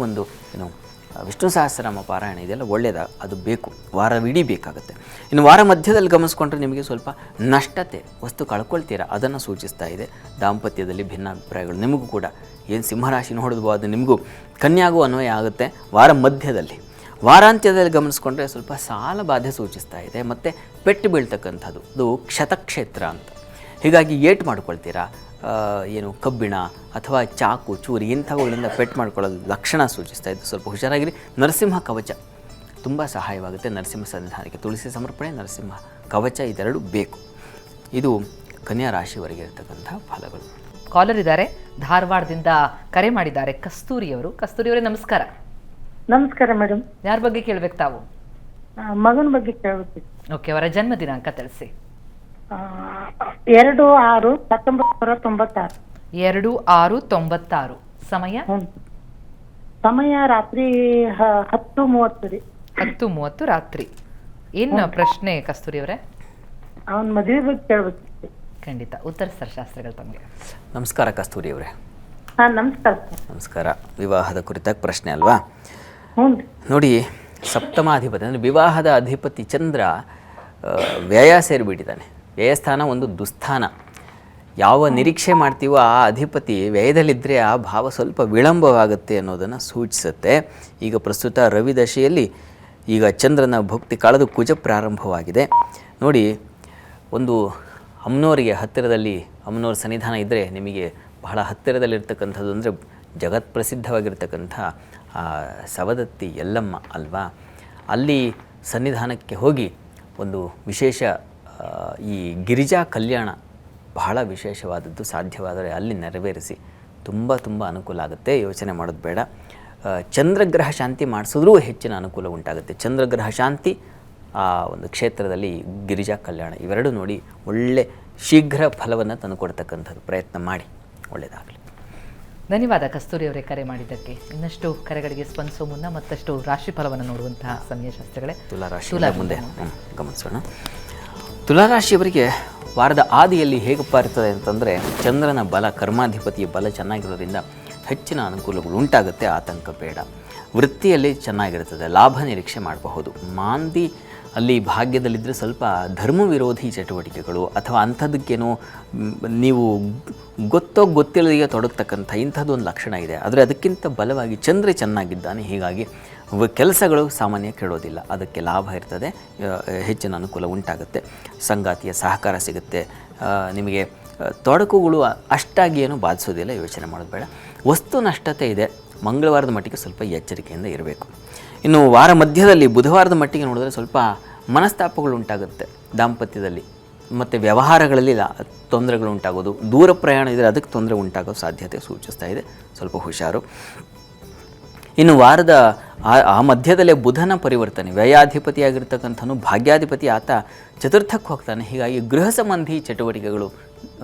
ವಿಷ್ಣು ಸಹಸ್ರನಾಮ ಪಾರಾಯಣ, ಇದೆಲ್ಲ ಒಳ್ಳೆಯದ, ಅದು ಬೇಕು, ವಾರವಿಡೀ ಬೇಕಾಗುತ್ತೆ. ಇನ್ನು ವಾರ ಮಧ್ಯದಲ್ಲಿ ಗಮನಿಸ್ಕೊಂಡ್ರೆ ನಿಮಗೆ ಸ್ವಲ್ಪ ನಷ್ಟತೆ, ವಸ್ತು ಕಳ್ಕೊಳ್ತೀರಾ, ಅದನ್ನು ಸೂಚಿಸ್ತಾ ಇದೆ. ದಾಂಪತ್ಯದಲ್ಲಿ ಭಿನ್ನಾಭಿಪ್ರಾಯಗಳು ನಿಮಗೂ ಕೂಡ, ಏನು ಸಿಂಹರಾಶಿ ನೋಡಿದ್ವೋ ಅದು ನಿಮಗೂ ಕನ್ಯಾಗೂ ಅನ್ವಯ ಆಗುತ್ತೆ ವಾರ ಮಧ್ಯದಲ್ಲಿ. ವಾರಾಂತ್ಯದಲ್ಲಿ ಗಮನಿಸ್ಕೊಂಡ್ರೆ ಸ್ವಲ್ಪ ಸಾಲ ಬಾಧೆ ಸೂಚಿಸ್ತಾ ಇದೆ, ಮತ್ತು ಪೆಟ್ಟು ಬೀಳ್ತಕ್ಕಂಥದ್ದು, ಅದು ಕ್ಷತಕ್ಷೇತ್ರ ಅಂತ. ಹೀಗಾಗಿ ಏಟು ಮಾಡ್ಕೊಳ್ತೀರಾ, ಕಬ್ಬಿಣ ಅಥವಾ ಚಾಕು ಚೂರಿ ಇಂಥವುಗಳಿಂದ ಪೆಟ್ಟು ಮಾಡ್ಕೊಳ್ಳೋದು ಲಕ್ಷಣ ಸೂಚಿಸ್ತಾ ಇದ್ದು, ಸ್ವಲ್ಪ ಹುಷಾರಾಗಿರಿ. ನರಸಿಂಹ ಕವಚ ತುಂಬ ಸಹಾಯವಾಗುತ್ತೆ. ನರಸಿಂಹ ಸನ್ನಿಧಾನಕ್ಕೆ ತುಳಸಿ ಸಮರ್ಪಣೆ, ನರಸಿಂಹ ಕವಚ ಇದೆರಡು ಬೇಕು. ಇದು ಕನ್ಯಾ ರಾಶಿಯವರೆಗೆ ಇರತಕ್ಕಂಥ ಫಲಗಳು. ಕಾಲರ್ ಇದ್ದಾರೆ, ಧಾರವಾಡದಿಂದ ಕರೆ ಮಾಡಿದ್ದಾರೆ, ಕಸ್ತೂರಿಯವರೇ ನಮಸ್ಕಾರ. ನಮಸ್ಕಾರ ಮೇಡಮ್. ಯಾರ ಬಗ್ಗೆ ಕೇಳ್ಬೇಕು ತಾವು? ಮಗನ ಬಗ್ಗೆ ಕೇಳಬೇಕು. ಓಕೆ, ಅವರ ಜನ್ಮ ದಿನಾಂಕ ತಿಳಿಸಿ. 2/6/1996. 2/6/96. ಸಮಯ? ಸಮಯ ರಾತ್ರಿ 10:30 ರೀ. 10:30 ರಾತ್ರಿ. ಏನು ಪ್ರಶ್ನೆ ಕಸ್ತೂರಿಯವರೇ? ಅವನ ಮದುವೆ ಬಗ್ಗೆ ಕೇಳಬೇಕು. ಖಂಡಿತ ಉತ್ತರಿಸ್ತಾರೆ ಶಾಸ್ತ್ರಿಗಳು ತಮಗೆ. ನಮಸ್ಕಾರ ಕಸ್ತೂರಿಯವರೇ. ನಮಸ್ಕಾರ. ನಮಸ್ಕಾರ. ವಿವಾಹದ ಕುರಿತಾಗಿ ಪ್ರಶ್ನೆ ಅಲ್ವಾ? ನೋಡಿ, ಸಪ್ತಮಾಧಿಪತಿ ಅಂದರೆ ವಿವಾಹದ ಅಧಿಪತಿ ಚಂದ್ರ ವ್ಯಯ ಸೇರಿಬಿಟ್ಟಿದ್ದಾನೆ. ವ್ಯಯಸ್ಥಾನ ಒಂದು ದುಸ್ಥಾನ. ಯಾವ ನಿರೀಕ್ಷೆ ಮಾಡ್ತೀವೋ ಆ ಅಧಿಪತಿ ವ್ಯಯದಲ್ಲಿದ್ದರೆ ಆ ಭಾವ ಸ್ವಲ್ಪ ವಿಳಂಬವಾಗುತ್ತೆ ಅನ್ನೋದನ್ನು ಸೂಚಿಸುತ್ತೆ. ಈಗ ಪ್ರಸ್ತುತ ರವಿ ದಶೆಯಲ್ಲಿ ಈಗ ಚಂದ್ರನ ಭಕ್ತಿ ಕಳೆದು ಕುಜ ಪ್ರಾರಂಭವಾಗಿದೆ. ನೋಡಿ, ಒಂದು ಅಮ್ಮನವರಿಗೆ ಹತ್ತಿರದಲ್ಲಿ ಅಮ್ಮನವ್ರ ಸನ್ನಿಧಾನ ಇದ್ದರೆ ನಿಮಗೆ ಬಹಳ ಹತ್ತಿರದಲ್ಲಿರ್ತಕ್ಕಂಥದ್ದು ಅಂದರೆ ಜಗತ್ಪ್ರಸಿದ್ಧವಾಗಿರ್ತಕ್ಕಂಥ ಸವದತ್ತಿ ಯಲ್ಲಮ್ಮ ಅಲ್ವಾ? ಅಲ್ಲಿ ಸನ್ನಿಧಾನಕ್ಕೆ ಹೋಗಿ ಒಂದು ವಿಶೇಷ ಈ ಗಿರಿಜಾ ಕಲ್ಯಾಣ ಬಹಳ ವಿಶೇಷವಾದದ್ದು, ಸಾಧ್ಯವಾದರೆ ಅಲ್ಲಿ ನೆರವೇರಿಸಿ ತುಂಬ ಅನುಕೂಲ ಆಗುತ್ತೆ. ಯೋಚನೆ ಮಾಡೋದು ಬೇಡ. ಚಂದ್ರಗ್ರಹ ಶಾಂತಿ ಮಾಡಿಸಿದ್ರೂ ಹೆಚ್ಚಿನ ಅನುಕೂಲ ಉಂಟಾಗುತ್ತೆ. ಚಂದ್ರಗ್ರಹ ಶಾಂತಿ ಆ ಒಂದು ಕ್ಷೇತ್ರದಲ್ಲಿ ಗಿರಿಜಾ ಕಲ್ಯಾಣ ಇವೆರಡು ನೋಡಿ ಒಳ್ಳೆ ಶೀಘ್ರ ಫಲವನ್ನು ತಂದುಕೊಡ್ತಕ್ಕಂಥದ್ದು. ಪ್ರಯತ್ನ ಮಾಡಿ, ಒಳ್ಳೆಯದಾಗಲಿ. ಧನ್ಯವಾದ ಕಸ್ತೂರಿ ಅವರೇ ಕರೆ ಮಾಡಿದ್ದಕ್ಕೆ. ಇನ್ನಷ್ಟು ಕರೆಗಳಿಗೆ ಸ್ಪಂದಿಸೋ ಮುನ್ನ ಮತ್ತಷ್ಟು ರಾಶಿ ಫಲವನ್ನು ನೋಡುವಂತಹ ಸಮಯ ಶಾಸ್ತ್ರಗಳೇ. ತುಲಾರಾಶಿ ಮುಂದೆ ಗಮನಿಸೋಣ. ತುಲಾರಾಶಿಯವರಿಗೆ ವಾರದ ಆದಿಯಲ್ಲಿ ಹೇಗಪ್ಪ ಇರ್ತದೆ ಅಂತಂದರೆ, ಚಂದ್ರನ ಬಲ, ಕರ್ಮಾಧಿಪತಿಯ ಬಲ ಚೆನ್ನಾಗಿರೋದ್ರಿಂದ ಹೆಚ್ಚಿನ ಅನುಕೂಲಗಳು ಉಂಟಾಗುತ್ತೆ, ಆತಂಕ ಬೇಡ. ವೃತ್ತಿಯಲ್ಲಿ ಚೆನ್ನಾಗಿರ್ತದೆ, ಲಾಭ ನಿರೀಕ್ಷೆ ಮಾಡಬಹುದು. ಮಾಂದಿ ಅಲ್ಲಿ ಭಾಗ್ಯದಲ್ಲಿದ್ದರೆ ಸ್ವಲ್ಪ ಧರ್ಮ ವಿರೋಧಿ ಚಟುವಟಿಕೆಗಳು ಅಥವಾ ಅಂಥದ್ದಕ್ಕೇನೋ ನೀವು ಗೊತ್ತಿಲ್ಲದೆಯೇ ತೊಡಗ್ತಕ್ಕಂಥ ಇಂಥದ್ದೊಂದು ಲಕ್ಷಣ ಇದೆ. ಆದರೆ ಅದಕ್ಕಿಂತ ಬಲವಾಗಿ ಚಂದ್ರ ಚೆನ್ನಾಗಿದ್ದಾನೆ, ಹೀಗಾಗಿ ಕೆಲಸಗಳು ಸಾಮಾನ್ಯ ಕೆಡೋದಿಲ್ಲ, ಅದಕ್ಕೆ ಲಾಭ ಇರ್ತದೆ, ಹೆಚ್ಚಿನ ಅನುಕೂಲ ಉಂಟಾಗುತ್ತೆ. ಸಂಗಾತಿಯ ಸಹಕಾರ ಸಿಗುತ್ತೆ. ನಿಮಗೆ ತೊಡಕುಗಳು ಅಷ್ಟಾಗಿ ಏನು ಬಾಧಿಸೋದಿಲ್ಲ, ಯೋಚನೆ ಮಾಡೋದು ಬೇಡ. ವಸ್ತು ನಷ್ಟತೆ ಇದೆ, ಮಂಗಳವಾರದ ಮಟ್ಟಿಗೆ ಸ್ವಲ್ಪ ಎಚ್ಚರಿಕೆಯಿಂದ ಇರಬೇಕು. ಇನ್ನು ವಾರ ಮಧ್ಯದಲ್ಲಿ ಬುಧವಾರದ ಮಟ್ಟಿಗೆ ನೋಡಿದ್ರೆ ಸ್ವಲ್ಪ ಮನಸ್ತಾಪಗಳು ಉಂಟಾಗುತ್ತೆ ದಾಂಪತ್ಯದಲ್ಲಿ, ಮತ್ತು ವ್ಯವಹಾರಗಳಲ್ಲಿ ತೊಂದರೆಗಳು ಉಂಟಾಗೋದು, ದೂರ ಪ್ರಯಾಣ ಇದ್ದರೆ ಅದಕ್ಕೆ ತೊಂದರೆ ಉಂಟಾಗೋ ಸಾಧ್ಯತೆ ಸೂಚಿಸ್ತಾ ಇದೆ, ಸ್ವಲ್ಪ ಹುಷಾರು. ಇನ್ನು ವಾರದ ಆ ಮಧ್ಯದಲ್ಲೇ ಬುಧನ ಪರಿವರ್ತನೆ, ವ್ಯಯಾಧಿಪತಿಯಾಗಿರ್ತಕ್ಕಂಥನು ಭಾಗ್ಯಾಧಿಪತಿ, ಆತ ಚತುರ್ಥಕ್ಕೆ ಹೋಗ್ತಾನೆ. ಹೀಗಾಗಿ ಗೃಹ ಸಂಬಂಧಿ ಚಟುವಟಿಕೆಗಳು,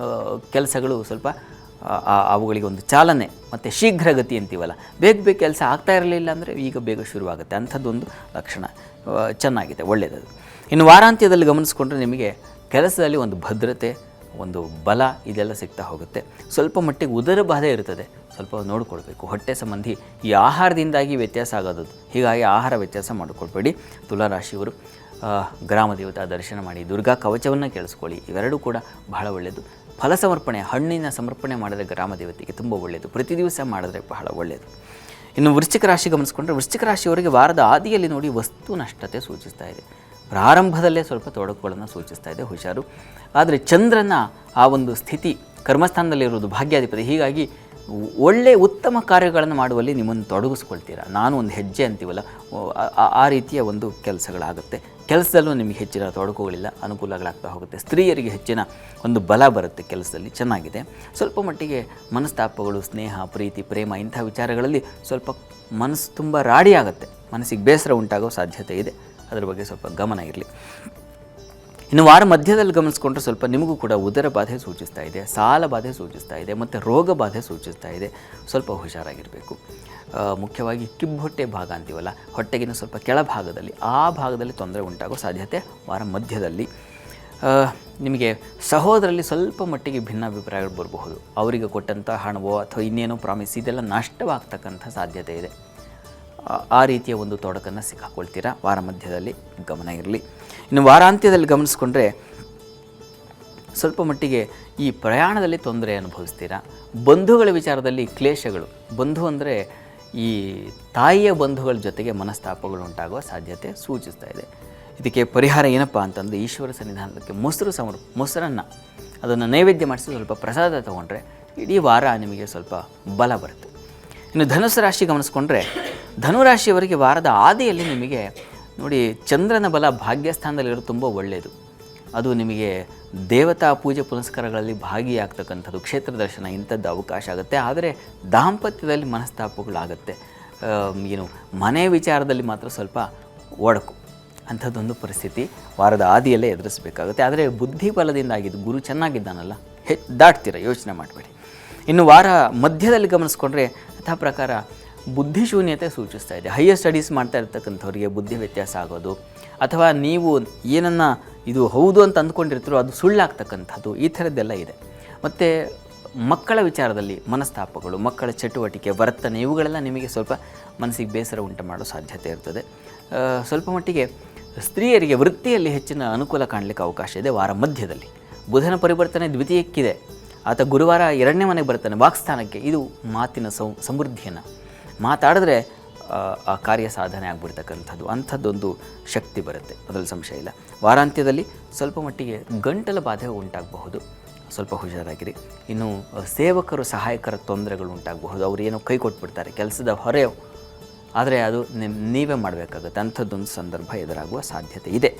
ಕೆಲಸಗಳು ಸ್ವಲ್ಪ ಅವುಗಳಿಗೆ ಒಂದು ಚಾಲನೆ ಮತ್ತು ಶೀಘ್ರಗತಿ ಅಂತೀವಲ್ಲ, ಬೇಗ ಕೆಲಸ ಆಗ್ತಾ ಇರಲಿಲ್ಲ ಅಂದರೆ ಈಗ ಬೇಗ ಶುರುವಾಗುತ್ತೆ, ಅಂಥದ್ದೊಂದು ಲಕ್ಷಣ ಚೆನ್ನಾಗಿದೆ, ಒಳ್ಳೆಯದು. ಇನ್ನು ವಾರಾಂತ್ಯದಲ್ಲಿ ಗಮನಿಸ್ಕೊಂಡ್ರೆ ನಿಮಗೆ ಕೆಲಸದಲ್ಲಿ ಒಂದು ಭದ್ರತೆ, ಒಂದು ಬಲ ಇದೆಲ್ಲ ಸಿಗ್ತಾ ಹೋಗುತ್ತೆ. ಸ್ವಲ್ಪ ಮಟ್ಟಿಗೆ ಉದರ ಬಾಧೆ ಇರ್ತದೆ, ಸ್ವಲ್ಪ ನೋಡಿಕೊಳ್ಬೇಕು. ಹೊಟ್ಟೆ ಸಂಬಂಧಿ ಈ ಆಹಾರದಿಂದಾಗಿ ವ್ಯತ್ಯಾಸ ಆಗೋದು, ಹೀಗಾಗಿ ಆಹಾರ ವ್ಯತ್ಯಾಸ ಮಾಡಿಕೊಳ್ಬೇಡಿ. ತುಲಾರಾಶಿಯವರು ಗ್ರಾಮ ದೇವತಾ ದರ್ಶನ ಮಾಡಿ, ದುರ್ಗಾ ಕವಚವನ್ನು ಕೇಳಿಸ್ಕೊಳ್ಳಿ, ಇವೆರಡೂ ಕೂಡ ಬಹಳ ಒಳ್ಳೆಯದು. ಫಲ ಸಮರ್ಪಣೆ, ಹಣ್ಣಿನ ಸಮರ್ಪಣೆ ಮಾಡಿದ್ರೆ ಗ್ರಾಮ ದೇವತೆಗೆ ತುಂಬ ಒಳ್ಳೆಯದು, ಪ್ರತಿ ದಿವಸ ಮಾಡಿದ್ರೆ ಬಹಳ ಒಳ್ಳೆಯದು. ಇನ್ನು ವೃಶ್ಚಿಕ ರಾಶಿ ಗಮನಿಸ್ಕೊಂಡ್ರೆ, ವೃಶ್ಚಿಕ ರಾಶಿಯವರಿಗೆ ವಾರದ ಆದಿಯಲ್ಲಿ ನೋಡಿ ವಸ್ತು ನಷ್ಟತೆ ಸೂಚಿಸ್ತಾ ಇದೆ, ಪ್ರಾರಂಭದಲ್ಲೇ ಸ್ವಲ್ಪ ತೊಡಕುಗಳನ್ನು ಸೂಚಿಸ್ತಾ ಇದೆ, ಹುಷಾರು. ಆದರೆ ಚಂದ್ರನ ಆ ಒಂದು ಸ್ಥಿತಿ ಕರ್ಮಸ್ಥಾನದಲ್ಲಿರುವುದು ಭಾಗ್ಯಾಧಿಪತಿ, ಹೀಗಾಗಿ ಒಳ್ಳೆಯ ಉತ್ತಮ ಕಾರ್ಯಗಳನ್ನು ಮಾಡುವಲ್ಲಿ ನಿಮ್ಮನ್ನು ತೊಡಗಿಸ್ಕೊಳ್ತೀರಾ. ನಾನು ಒಂದು ಹೆಜ್ಜೆ ಅಂತೀವಲ್ಲ, ಆ ರೀತಿಯ ಒಂದು ಕೆಲಸಗಳಾಗುತ್ತೆ. ಕೆಲಸದಲ್ಲೂ ನಿಮಗೆ ಹೆಚ್ಚಿನ ತೊಡಕುಗಳಿಲ್ಲ, ಅನುಕೂಲಗಳಾಗ್ತಾ ಹೋಗುತ್ತೆ. ಸ್ತ್ರೀಯರಿಗೆ ಹೆಚ್ಚಿನ ಒಂದು ಬಲ ಬರುತ್ತೆ ಕೆಲಸದಲ್ಲಿ, ಚೆನ್ನಾಗಿದೆ. ಸ್ವಲ್ಪ ಮಟ್ಟಿಗೆ ಮನಸ್ತಾಪಗಳು, ಸ್ನೇಹ, ಪ್ರೀತಿ, ಪ್ರೇಮ ಇಂಥ ವಿಚಾರಗಳಲ್ಲಿ ಸ್ವಲ್ಪ ಮನಸ್ಸು ತುಂಬ ರಾಡಿ ಆಗುತ್ತೆ, ಮನಸ್ಸಿಗೆ ಬೇಸರ ಉಂಟಾಗೋ ಸಾಧ್ಯತೆ ಇದೆ, ಅದರ ಬಗ್ಗೆ ಸ್ವಲ್ಪ ಗಮನ ಇರಲಿ. ಇನ್ನು ವಾರ ಮಧ್ಯದಲ್ಲಿ ಗಮನಿಸ್ಕೊಂಡ್ರೆ ಸ್ವಲ್ಪ ನಿಮಗೂ ಕೂಡ ಉದರ ಬಾಧೆ ಸೂಚಿಸ್ತಾ ಇದೆ, ಸಾಲ ಬಾಧೆ ಸೂಚಿಸ್ತಾ ಇದೆ, ಮತ್ತು ರೋಗ ಬಾಧೆ ಸೂಚಿಸ್ತಾ ಇದೆ, ಸ್ವಲ್ಪ ಹುಷಾರಾಗಿರಬೇಕು. ಮುಖ್ಯವಾಗಿ ಕಿಬ್ಬೊಟ್ಟೆ ಭಾಗ ಅಂತೀವಲ್ಲ, ಹೊಟ್ಟೆಗಿನ ಸ್ವಲ್ಪ ಕೆಳಭಾಗದಲ್ಲಿ, ಆ ಭಾಗದಲ್ಲಿ ತೊಂದರೆ ಉಂಟಾಗೋ ಸಾಧ್ಯತೆ ವಾರ ಮಧ್ಯದಲ್ಲಿ. ನಿಮಗೆ ಸಹೋದರಲ್ಲಿ ಸ್ವಲ್ಪ ಮಟ್ಟಿಗೆ ಭಿನ್ನಾಭಿಪ್ರಾಯಗಳು ಬರಬಹುದು, ಅವರಿಗೆ ಕೊಟ್ಟಂಥ ಹಣವೋ ಅಥವಾ ಇನ್ನೇನೋ ಪ್ರಾಮಿಸ್ ಇದೆಲ್ಲ ನಷ್ಟವಾಗ್ತಕ್ಕಂಥ ಸಾಧ್ಯತೆ ಇದೆ. ಆ ರೀತಿಯ ಒಂದು ತೊಡಕನ್ನು ಸಿಕ್ಕಾಕೊಳ್ತೀರಾ, ವಾರ ಮಧ್ಯದಲ್ಲಿ ಗಮನ ಇರಲಿ. ಇನ್ನು ವಾರಾಂತ್ಯದಲ್ಲಿ ಗಮನಿಸ್ಕೊಂಡ್ರೆ ಸ್ವಲ್ಪ ಮಟ್ಟಿಗೆ ಈ ಪ್ರಯಾಣದಲ್ಲಿ ತೊಂದರೆ ಅನುಭವಿಸ್ತೀರಾ. ಬಂಧುಗಳ ವಿಚಾರದಲ್ಲಿ ಕ್ಲೇಶಗಳು, ಬಂಧು ಅಂದರೆ ಈ ತಾಯಿಯ ಬಂಧುಗಳ ಜೊತೆಗೆ ಮನಸ್ತಾಪಗಳು ಉಂಟಾಗುವ ಸಾಧ್ಯತೆ ಸೂಚಿಸ್ತಾ ಇದೆ. ಇದಕ್ಕೆ ಪರಿಹಾರ ಏನಪ್ಪ ಅಂತಂದರೆ, ಈಶ್ವರ ಸನ್ನಿಧಾನಕ್ಕೆ ಮೊಸರನ್ನು ಅದನ್ನು ನೈವೇದ್ಯ ಮಾಡಿಸಿ ಸ್ವಲ್ಪ ಪ್ರಸಾದ ತೊಗೊಂಡ್ರೆ ಇಡೀ ವಾರ ನಿಮಗೆ ಸ್ವಲ್ಪ ಬಲ ಬರುತ್ತೆ. ಇನ್ನು ಧನುಸು ರಾಶಿ ಗಮನಿಸ್ಕೊಂಡ್ರೆ, ಧನುರಾಶಿಯವರಿಗೆ ವಾರದ ಆದಿಯಲ್ಲಿ ನಿಮಗೆ ನೋಡಿ ಚಂದ್ರನ ಬಲ ಭಾಗ್ಯಸ್ಥಾನದಲ್ಲಿರೋದು ತುಂಬ ಒಳ್ಳೆಯದು. ಅದು ನಿಮಗೆ ದೇವತಾ ಪೂಜೆ ಪುನಸ್ಕಾರಗಳಲ್ಲಿ ಭಾಗಿಯಾಗ್ತಕ್ಕಂಥದ್ದು, ಕ್ಷೇತ್ರ ದರ್ಶನ ಇಂಥದ್ದು ಅವಕಾಶ ಆಗುತ್ತೆ. ಆದರೆ ದಾಂಪತ್ಯದಲ್ಲಿ ಮನಸ್ತಾಪಗಳಾಗುತ್ತೆ, ಏನು ಮನೆ ವಿಚಾರದಲ್ಲಿ ಮಾತ್ರ ಸ್ವಲ್ಪ ಒಡಕು, ಅಂಥದ್ದೊಂದು ಪರಿಸ್ಥಿತಿ ವಾರದ ಆದಿಯಲ್ಲೇ ಎದುರಿಸಬೇಕಾಗುತ್ತೆ. ಆದರೆ ಬುದ್ಧಿ ಬಲದಿಂದಾಗಿದ್ದು, ಗುರು ಚೆನ್ನಾಗಿದ್ದಾನಲ್ಲ, ದಾಟ್ತೀರ, ಯೋಚನೆ ಮಾಡಬೇಡಿ. ಇನ್ನು ವಾರ ಮಧ್ಯದಲ್ಲಿ ಗಮನಿಸ್ಕೊಂಡ್ರೆ ಯಥಾ ಪ್ರಕಾರ ಬುದ್ಧಿಶೂನ್ಯತೆ ಸೂಚಿಸ್ತಾ ಇದೆ. ಹೈಯರ್ ಸ್ಟಡೀಸ್ ಮಾಡ್ತಾ ಇರ್ತಕ್ಕಂಥವ್ರಿಗೆ ಬುದ್ಧಿ ವ್ಯತ್ಯಾಸ ಆಗೋದು, ಅಥವಾ ನೀವು ಏನನ್ನು ಇದು ಹೌದು ಅಂತ ಅಂದ್ಕೊಂಡಿರ್ತೀರೋ ಅದು ಸುಳ್ಳಾಗ್ತಕ್ಕಂಥದ್ದು, ಈ ಥರದ್ದೆಲ್ಲ ಇದೆ. ಮತ್ತು ಮಕ್ಕಳ ವಿಚಾರದಲ್ಲಿ ಮನಸ್ತಾಪಗಳು, ಮಕ್ಕಳ ಚಟುವಟಿಕೆ, ವರ್ತನೆ ಇವುಗಳೆಲ್ಲ ನಿಮಗೆ ಸ್ವಲ್ಪ ಮನಸ್ಸಿಗೆ ಬೇಸರ ಉಂಟು ಮಾಡೋ ಸಾಧ್ಯತೆ ಇರ್ತದೆ. ಸ್ವಲ್ಪ ಮಟ್ಟಿಗೆ ಸ್ತ್ರೀಯರಿಗೆ ವೃತ್ತಿಯಲ್ಲಿ ಹೆಚ್ಚಿನ ಅನುಕೂಲ ಕಾಣಲಿಕ್ಕೆ ಅವಕಾಶ ಇದೆ ವಾರ ಮಧ್ಯದಲ್ಲಿ. ಬುಧನ ಪರಿವರ್ತನೆ ದ್ವಿತೀಯಕ್ಕಿದೆ, ಆತ ಗುರುವಾರ 2ನೇ ಮನೆಗೆ ಬರ್ತಾನೆ, ವಾಕ್ಸ್ಥಾನಕ್ಕೆ. ಇದು ಮಾತಿನ ಸಮೃದ್ಧಿಯನ್ನು ಮಾತಾಡಿದ್ರೆ ಆ ಕಾರ್ಯ ಸಾಧನೆ ಆಗಿಬಿಡ್ತಕ್ಕಂಥದ್ದು, ಅಂಥದ್ದೊಂದು ಶಕ್ತಿ ಬರುತ್ತೆ, ಅದರಲ್ಲಿ ಸಂಶಯ ಇಲ್ಲ. ವಾರಾಂತ್ಯದಲ್ಲಿ ಸ್ವಲ್ಪ ಮಟ್ಟಿಗೆ ಗಂಟಲ ಬಾಧೆ ಉಂಟಾಗಬಹುದು, ಸ್ವಲ್ಪ ಹುಷಾರಾಗಿರಿ. ಇನ್ನು ಸೇವಕರು, ಸಹಾಯಕರ ತೊಂದರೆಗಳು ಉಂಟಾಗಬಹುದು, ಅವರು ಏನೋ ಕೈ ಕೊಟ್ಬಿಡ್ತಾರೆ ಕೆಲಸದ ಹೊರೆ, ಆದರೆ ಅದು ನೀವೇ ಮಾಡಬೇಕಾಗುತ್ತೆ, ಅಂಥದ್ದೊಂದು ಸಂದರ್ಭ ಎದುರಾಗುವ ಸಾಧ್ಯತೆ ಇದೆ.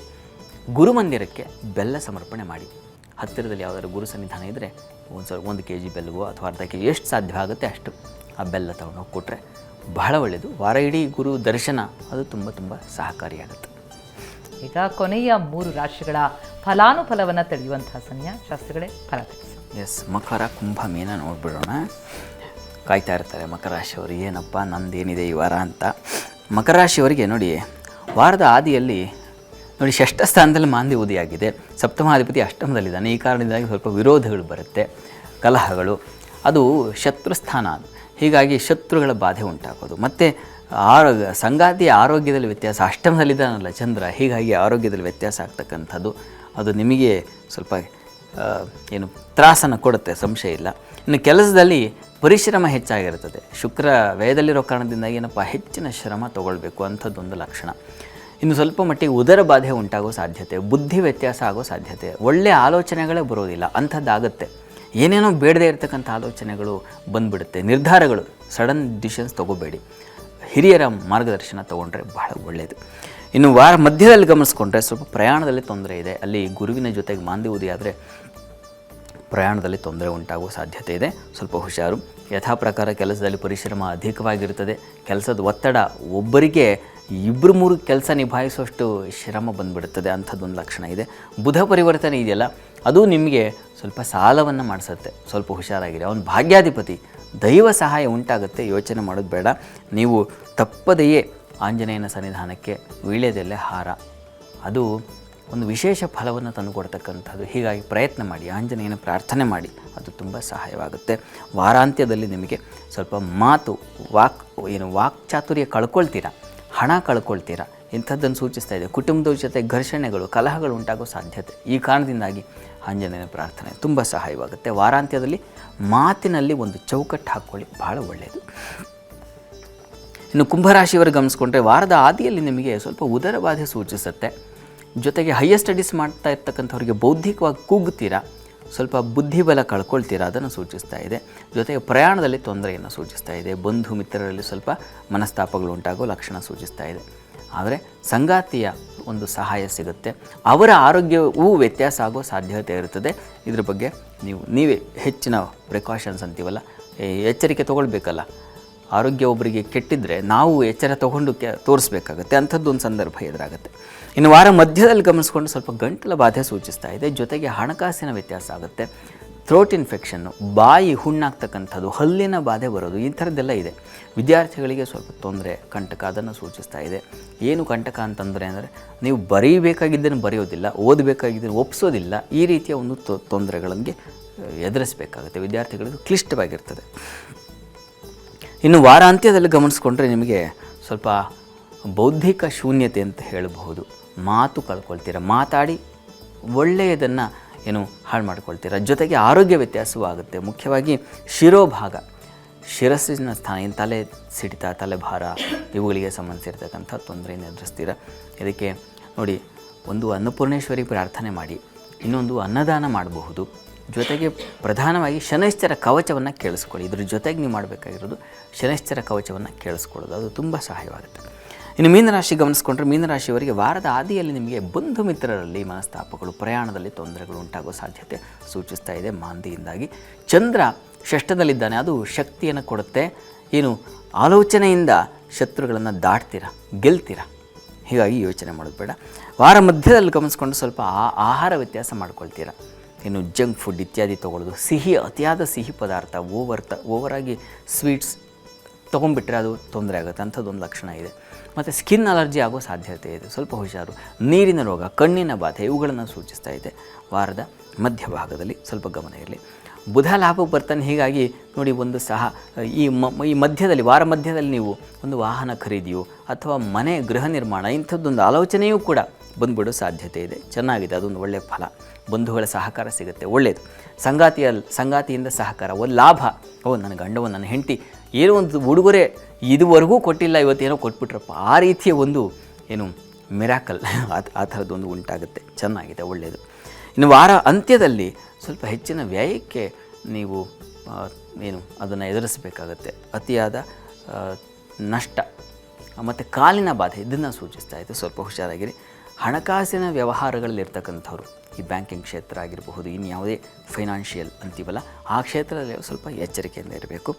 ಗುರುಮಂದಿರಕ್ಕೆ ಬೆಲ್ಲ ಸಮರ್ಪಣೆ ಮಾಡಿ. ಹತ್ತಿರದಲ್ಲಿ ಯಾವುದಾದ್ರು ಗುರು ಸನ್ನಿಧಾನ ಇದ್ದರೆ 1 kg ಬೆಲ್ಲವೋ ಅಥವಾ ಅರ್ಧ kg ಎಷ್ಟು ಸಾಧ್ಯ ಆಗುತ್ತೆ ಅಷ್ಟು ಆ ಬೆಲ್ಲ ತಗೊಂಡೋಗಿ ಕೊಟ್ಟರೆ ಬಹಳ ಒಳ್ಳೆಯದು. ವಾರ ಇಡೀ ಗುರು ದರ್ಶನ ಅದು ತುಂಬ ತುಂಬ ಸಹಕಾರಿಯಾಗುತ್ತೆ. ಈಗ ಕೊನೆಯ 3 ರಾಶಿಗಳ ಫಲಾನುಫಲವನ್ನು ತಿಳಿಯುವಂತಹ ಸಮಯ ಶಾಸ್ತ್ರಗಳೇ, ಫಲ ತಿಳಿಸಿ. ಎಸ್, ಮಕರ, ಕುಂಭ, ಮೀನ ನೋಡಿಬಿಡೋಣ. ಕಾಯ್ತಾ ಇರ್ತಾರೆ ಮಕರ ರಾಶಿಯವರು, ಏನಪ್ಪ ನಂದೇನಿದೆ ಈ ವಾರ ಅಂತ. ಮಕರ ರಾಶಿಯವರಿಗೆ ನೋಡಿ, ವಾರದ ಆದಿಯಲ್ಲಿ ನೋಡಿ ಷಷ್ಠ ಸ್ಥಾನದಲ್ಲಿ ಮಾಂದಿ ಉದಿಯಾಗಿದೆ, ಸಪ್ತಮಾಧಿಪತಿ ಅಷ್ಟಮದಲ್ಲಿದ್ದಾನೆ. ಈ ಕಾರಣದಿಂದಾಗಿ ಸ್ವಲ್ಪ ವಿರೋಧಗಳು ಬರುತ್ತೆ, ಕಲಹಗಳು, ಅದು ಶತ್ರುಸ್ಥಾನ. ಹೀಗಾಗಿ ಶತ್ರುಗಳ ಬಾಧೆ ಉಂಟಾಗೋದು. ಮತ್ತು ಸಂಗಾತಿಯ ಆರೋಗ್ಯದಲ್ಲಿ ವ್ಯತ್ಯಾಸ, ಅಷ್ಟಮದಲ್ಲಿದ್ದಾನಲ್ಲ ಚಂದ್ರ, ಹೀಗಾಗಿ ಆರೋಗ್ಯದಲ್ಲಿ ವ್ಯತ್ಯಾಸ ಆಗ್ತಕ್ಕಂಥದ್ದು ಅದು ನಿಮಗೆ ಸ್ವಲ್ಪ ತ್ರಾಸನ್ನು ಕೊಡುತ್ತೆ, ಸಂಶಯ ಇಲ್ಲ. ಇನ್ನು ಕೆಲಸದಲ್ಲಿ ಪರಿಶ್ರಮ ಹೆಚ್ಚಾಗಿರುತ್ತದೆ. ಶುಕ್ರ ವ್ಯಯದಲ್ಲಿರೋ ಕಾರಣದಿಂದಾಗಿ ಏನಪ್ಪ ಹೆಚ್ಚಿನ ಶ್ರಮ ತಗೊಳ್ಬೇಕು ಅಂಥದ್ದೊಂದು ಲಕ್ಷಣ. ಇನ್ನು ಸ್ವಲ್ಪ ಮಟ್ಟಿಗೆ ಉದರ ಬಾಧೆ ಉಂಟಾಗೋ ಸಾಧ್ಯತೆ, ಬುದ್ಧಿ ವ್ಯತ್ಯಾಸ ಆಗೋ ಸಾಧ್ಯತೆ, ಒಳ್ಳೆಯ ಆಲೋಚನೆಗಳೇ ಬರೋದಿಲ್ಲ, ಅಂಥದ್ದಾಗುತ್ತೆ. ಏನೇನೋ ಬೇಡದೇ ಇರತಕ್ಕಂಥ ಆಲೋಚನೆಗಳು ಬಂದುಬಿಡುತ್ತೆ. ನಿರ್ಧಾರಗಳು, ಸಡನ್ ಡಿಸಿಷನ್ಸ್ ತೊಗೋಬೇಡಿ, ಹಿರಿಯರ ಮಾರ್ಗದರ್ಶನ ತೊಗೊಂಡ್ರೆ ಬಹಳ ಒಳ್ಳೆಯದು. ಇನ್ನು ವಾರ ಮಧ್ಯದಲ್ಲಿ ಗಮನಿಸ್ಕೊಂಡ್ರೆ ಸ್ವಲ್ಪ ಪ್ರಯಾಣದಲ್ಲಿ ತೊಂದರೆ ಇದೆ. ಅಲ್ಲಿ ಗುರುವಿನ ಜೊತೆಗೆ ಮಾಂದಿ ಉದಿಯಾದರೆ ಪ್ರಯಾಣದಲ್ಲಿ ತೊಂದರೆ ಉಂಟಾಗುವ ಸಾಧ್ಯತೆ ಇದೆ, ಸ್ವಲ್ಪ ಹುಷಾರು. ಯಥಾ ಪ್ರಕಾರ ಕೆಲಸದಲ್ಲಿ ಪರಿಶ್ರಮ ಅಧಿಕವಾಗಿರುತ್ತದೆ. ಕೆಲಸದ ಒತ್ತಡ, ಒಬ್ಬರಿಗೆ 2-3 ಕೆಲಸ ನಿಭಾಯಿಸುವಷ್ಟು ಶ್ರಮ ಬಂದುಬಿಡುತ್ತದೆ, ಅಂಥದ್ದೊಂದು ಲಕ್ಷಣ ಇದೆ. ಬುಧ ಪರಿವರ್ತನೆ ಇದೆಯಲ್ಲ, ಅದು ನಿಮಗೆ ಸ್ವಲ್ಪ ಸಾಲವನ್ನು ಮಾಡಿಸುತ್ತೆ, ಸ್ವಲ್ಪ ಹುಷಾರಾಗಿರಿ. ಅವನು ಭಾಗ್ಯಾಧಿಪತಿ, ದೈವ ಸಹಾಯ ಉಂಟಾಗುತ್ತೆ, ಯೋಚನೆ ಮಾಡೋದು ಬೇಡ. ನೀವು ತಪ್ಪದೆಯೇ ಆಂಜನೇಯನ ಸನ್ನಿಧಾನಕ್ಕೆ ವೀಳ್ಯದೆಲೆ ಹಾರ, ಅದು ಒಂದು ವಿಶೇಷ ಫಲವನ್ನು ತಂದುಕೊಡ್ತಕ್ಕಂಥದ್ದು. ಹೀಗಾಗಿ ಪ್ರಯತ್ನ ಮಾಡಿ, ಆಂಜನೇಯನ ಪ್ರಾರ್ಥನೆ ಮಾಡಿ, ಅದು ತುಂಬ ಸಹಾಯವಾಗುತ್ತೆ. ವಾರಾಂತ್ಯದಲ್ಲಿ ನಿಮಗೆ ಸ್ವಲ್ಪ ಮಾತು, ವಾಕ್ಚಾತುರ್ಯ ಕಳ್ಕೊಳ್ತೀರಾ, ಹಣ ಕಳ್ಕೊಳ್ತೀರಾ, ಇಂಥದ್ದನ್ನು ಸೂಚಿಸ್ತಾ ಇದೆ. ಕುಟುಂಬದ ಜೊತೆ ಘರ್ಷಣೆಗಳು, ಕಲಹಗಳು ಉಂಟಾಗೋ ಸಾಧ್ಯತೆ. ಈ ಕಾರಣದಿಂದಾಗಿ ಆಂಜನೇಯನ ಪ್ರಾರ್ಥನೆ ತುಂಬ ಸಹಾಯವಾಗುತ್ತೆ. ವಾರಾಂತ್ಯದಲ್ಲಿ ಮಾತಿನಲ್ಲಿ ಒಂದು ಚೌಕಟ್ಟು ಹಾಕ್ಕೊಳ್ಳಿ, ಭಾಳ ಒಳ್ಳೆಯದು. ಇನ್ನು ಕುಂಭರಾಶಿಯವರು ಗಮನಿಸ್ಕೊಂಡ್ರೆ ವಾರದ ಆದಿಯಲ್ಲಿ ನಿಮಗೆ ಸ್ವಲ್ಪ ಉದರ ಬಾಧೆ ಸೂಚಿಸುತ್ತೆ. ಜೊತೆಗೆ ಹೈಯರ್ ಸ್ಟಡೀಸ್ ಮಾಡ್ತಾ ಇರ್ತಕ್ಕಂಥವ್ರಿಗೆ ಬೌದ್ಧಿಕವಾಗಿ ಕುಗ್ಗುತ್ತೀರಾ, ಸ್ವಲ್ಪ ಬುದ್ಧಿಬಲ ಕಳ್ಕೊಳ್ತೀರಾ, ಅದನ್ನು ಸೂಚಿಸ್ತಾ ಇದೆ. ಜೊತೆಗೆ ಪ್ರಯಾಣದಲ್ಲಿ ತೊಂದರೆಯನ್ನು ಸೂಚಿಸ್ತಾ ಇದೆ. ಬಂಧು ಮಿತ್ರರಲ್ಲಿ ಸ್ವಲ್ಪ ಮನಸ್ತಾಪಗಳು ಉಂಟಾಗೋ ಲಕ್ಷಣ ಸೂಚಿಸ್ತಾ ಇದೆ. ಆದರೆ ಸಂಗಾತಿಯ ಒಂದು ಸಹಾಯ ಸಿಗುತ್ತೆ. ಅವರ ಆರೋಗ್ಯವೂ ವ್ಯತ್ಯಾಸ ಆಗೋ ಸಾಧ್ಯತೆ ಇರುತ್ತದೆ. ಇದ್ರ ಬಗ್ಗೆ ನೀವೇ ಹೆಚ್ಚಿನ ಪ್ರಿಕಾಷನ್ಸ್ ಅಂತೀವಲ್ಲ, ಎಚ್ಚರಿಕೆ ತೊಗೊಳ್ಬೇಕಲ್ಲ. ಆರೋಗ್ಯ ಒಬ್ಬರಿಗೆ ಕೆಟ್ಟಿದ್ದರೆ ನಾವು ಎಚ್ಚರ ತೊಗೊಂಡು ತೋರಿಸ್ಬೇಕಾಗತ್ತೆ, ಅಂಥದ್ದೊಂದು ಸಂದರ್ಭ ಎದುರಾಗುತ್ತೆ. ಇನ್ನು ವಾರ ಮಧ್ಯದಲ್ಲಿ ಗಮನಿಸ್ಕೊಂಡು ಸ್ವಲ್ಪ ಗಂಟಲ ಬಾಧೆ ಸೂಚಿಸ್ತಾ ಇದೆ. ಜೊತೆಗೆ ಹಣಕಾಸಿನ ವ್ಯತ್ಯಾಸ ಆಗುತ್ತೆ. ಥ್ರೋಟ್ ಇನ್ಫೆಕ್ಷನ್ನು, ಬಾಯಿ ಹುಣ್ಣಾಗ್ತಕ್ಕಂಥದ್ದು, ಹಲ್ಲಿನ ಬಾಧೆ ಬರೋದು, ಈ ಥರದ್ದೆಲ್ಲ ಇದೆ. ವಿದ್ಯಾರ್ಥಿಗಳಿಗೆ ಸ್ವಲ್ಪ ತೊಂದರೆ, ಕಂಟಕ, ಅದನ್ನು ಸೂಚಿಸ್ತಾ ಇದೆ. ಏನು ಕಂಟಕ ಅಂತಂದರೆ ಅಂದರೆ ನೀವು ಬರೀಬೇಕಾಗಿದ್ದನ್ನು ಬರೆಯೋದಿಲ್ಲ, ಓದಬೇಕಾಗಿದ್ದನ್ನು ಒಪ್ಪಿಸೋದಿಲ್ಲ, ಈ ರೀತಿಯ ಒಂದು ತೊಂದರೆಗಳಿಗೆ ಎದುರಿಸಬೇಕಾಗುತ್ತೆ. ವಿದ್ಯಾರ್ಥಿಗಳಿಗೆ ಕ್ಲಿಷ್ಟವಾಗಿರ್ತದೆ. ಇನ್ನು ವಾರಾಂತ್ಯದಲ್ಲಿ ಗಮನಿಸ್ಕೊಂಡ್ರೆ ನಿಮಗೆ ಸ್ವಲ್ಪ ಬೌದ್ಧಿಕ ಶೂನ್ಯತೆ ಅಂತ ಹೇಳಬಹುದು. ಮಾತು ಕಳ್ಕೊಳ್ತೀರ, ಮಾತಾಡಿ ಒಳ್ಳೆಯದನ್ನು ಹಾಳು ಮಾಡ್ಕೊಳ್ತೀರ. ಜೊತೆಗೆ ಆರೋಗ್ಯ ವ್ಯತ್ಯಾಸವೂ ಆಗುತ್ತೆ. ಮುಖ್ಯವಾಗಿ ಶಿರೋಭಾಗ, ಶಿರಸ್ಸಿನ ಸ್ಥಾನ, ತಲೆ ಸಿಡಿತ, ತಲೆಭಾರ, ಇವುಗಳಿಗೆ ಸಂಬಂಧಿಸಿರ್ತಕ್ಕಂಥ ತೊಂದರೆಯನ್ನು ಎದುರಿಸ್ತೀರ. ಇದಕ್ಕೆ ನೋಡಿ, ಒಂದು ಅನ್ನಪೂರ್ಣೇಶ್ವರಿ ಪ್ರಾರ್ಥನೆ ಮಾಡಿ, ಇನ್ನೊಂದು ಅನ್ನದಾನ ಮಾಡಬಹುದು. ಜೊತೆಗೆ ಪ್ರಧಾನವಾಗಿ ಶನೈಶ್ಚರ ಕವಚವನ್ನು ಕೇಳಿಸ್ಕೊಳ್ಳಿ. ಇದ್ರ ಜೊತೆಗೆ ನೀವು ಮಾಡಬೇಕಾಗಿರೋದು ಶನೈಶ್ಚರ ಕವಚವನ್ನು ಕೇಳಿಸ್ಕೊಳ್ಳೋದು, ಅದು ತುಂಬ ಸಹಾಯವಾಗುತ್ತೆ. ಇನ್ನು ಮೀನರಾಶಿ ಗಮನಿಸ್ಕೊಂಡ್ರೆ ಮೀನರಾಶಿಯವರಿಗೆ ವಾರದ ಆದಿಯಲ್ಲಿ ನಿಮಗೆ ಬಂಧು ಮಿತ್ರರಲ್ಲಿ ಮನಸ್ತಾಪಗಳು, ಪ್ರಯಾಣದಲ್ಲಿ ತೊಂದರೆಗಳು ಉಂಟಾಗೋ ಸಾಧ್ಯತೆ ಸೂಚಿಸ್ತಾ ಇದೆ ಮಾಂದಿಯಿಂದಾಗಿ. ಚಂದ್ರ ಷಷ್ಠದಲ್ಲಿದ್ದಾನೆ, ಅದು ಶಕ್ತಿಯನ್ನು ಕೊಡುತ್ತೆ. ಆಲೋಚನೆಯಿಂದ ಶತ್ರುಗಳನ್ನು ದಾಟ್ತೀರಾ, ಗೆಲ್ತೀರಾ. ಹೀಗಾಗಿ ಯೋಚನೆ ಮಾಡೋದು ಬೇಡ. ವಾರ ಮಧ್ಯದಲ್ಲಿ ಗಮನಿಸ್ಕೊಂಡು ಸ್ವಲ್ಪ ಆಹಾರ ವ್ಯತ್ಯಾಸ ಮಾಡ್ಕೊಳ್ತೀರಾ. ಜಂಕ್ ಫುಡ್ ಇತ್ಯಾದಿ ತೊಗೊಳ್ಳೋದು, ಅತಿಯಾದ ಸಿಹಿ ಪದಾರ್ಥ, ಓವರಾಗಿ ಸ್ವೀಟ್ಸ್ ತೊಗೊಂಡ್ಬಿಟ್ರೆ ಅದು ತೊಂದರೆ ಆಗುತ್ತೆ, ಅಂಥದ್ದೊಂದು ಲಕ್ಷಣ ಇದೆ. ಮತ್ತು ಸ್ಕಿನ್ ಅಲರ್ಜಿ ಆಗೋ ಸಾಧ್ಯತೆ ಇದೆ, ಸ್ವಲ್ಪ ಹುಷಾರು. ನೀರಿನ ರೋಗ, ಕಣ್ಣಿನ ಬಾಧೆ, ಇವುಗಳನ್ನು ಸೂಚಿಸ್ತಾ ಇದೆ. ವಾರದ ಮಧ್ಯಭಾಗದಲ್ಲಿ ಸ್ವಲ್ಪ ಗಮನ ಇರಲಿ. ಬುಧ ಲಾಭಕ್ಕೆ ಬರ್ತಾನೆ. ಹೀಗಾಗಿ ನೋಡಿ, ಒಂದು ಸಹ ಈ ಮಧ್ಯದಲ್ಲಿ, ವಾರ ಮಧ್ಯದಲ್ಲಿ ನೀವು ಒಂದು ವಾಹನ ಖರೀದಿಯೋ ಅಥವಾ ಮನೆ ಗೃಹ ನಿರ್ಮಾಣ, ಇಂಥದ್ದೊಂದು ಆಲೋಚನೆಯೂ ಕೂಡ ಬಂದುಬಿಡೋ ಸಾಧ್ಯತೆ ಇದೆ. ಚೆನ್ನಾಗಿದೆ, ಅದೊಂದು ಒಳ್ಳೆಯ ಫಲ. ಬಂಧುಗಳ ಸಹಕಾರ ಸಿಗುತ್ತೆ, ಒಳ್ಳೆಯದು. ಸಂಗಾತಿಯಿಂದ ಸಹಕಾರ, ಒಂದು ಲಾಭ. ನನ್ನ ಗಂಡವು, ನನ್ನ ಹೆಂಡತಿ ಏನೋ ಒಂದು ಉಡುಗೊರೆ ಇದುವರೆಗೂ ಕೊಟ್ಟಿಲ್ಲ, ಇವತ್ತೇನೋ ಕೊಟ್ಬಿಟ್ರಪ್ಪ, ಆ ರೀತಿಯ ಒಂದು ಮಿರಾಕಲ್, ಆ ಥರದ್ದೊಂದು ಉಂಟಾಗುತ್ತೆ. ಚೆನ್ನಾಗಿದೆ, ಒಳ್ಳೆಯದು. ಇನ್ನು ವಾರ ಅಂತ್ಯದಲ್ಲಿ ಸ್ವಲ್ಪ ಹೆಚ್ಚಿನ ವ್ಯಯಕ್ಕೆ ನೀವು ಅದನ್ನು ಎದುರಿಸಬೇಕಾಗತ್ತೆ. ಅತಿಯಾದ ನಷ್ಟ ಮತ್ತು ಕಾಲಿನ ಬಾಧೆ, ಇದನ್ನು ಸೂಚಿಸ್ತಾ ಇದೆ. ಸ್ವಲ್ಪ ಹುಷಾರಾಗಿರಿ. ಹಣಕಾಸಿನ ವ್ಯವಹಾರಗಳಲ್ಲಿರ್ತಕ್ಕಂಥವ್ರು, ಈ ಬ್ಯಾಂಕಿಂಗ್ ಕ್ಷೇತ್ರ ಆಗಿರಬಹುದು, ಇನ್ಯಾವುದೇ ಫೈನಾನ್ಷಿಯಲ್ ಅಂತೀವಲ್ಲ, ಆ ಕ್ಷೇತ್ರದಲ್ಲಿ ಸ್ವಲ್ಪ ಎಚ್ಚರಿಕೆಯಿಂದ ಇರಬೇಕು.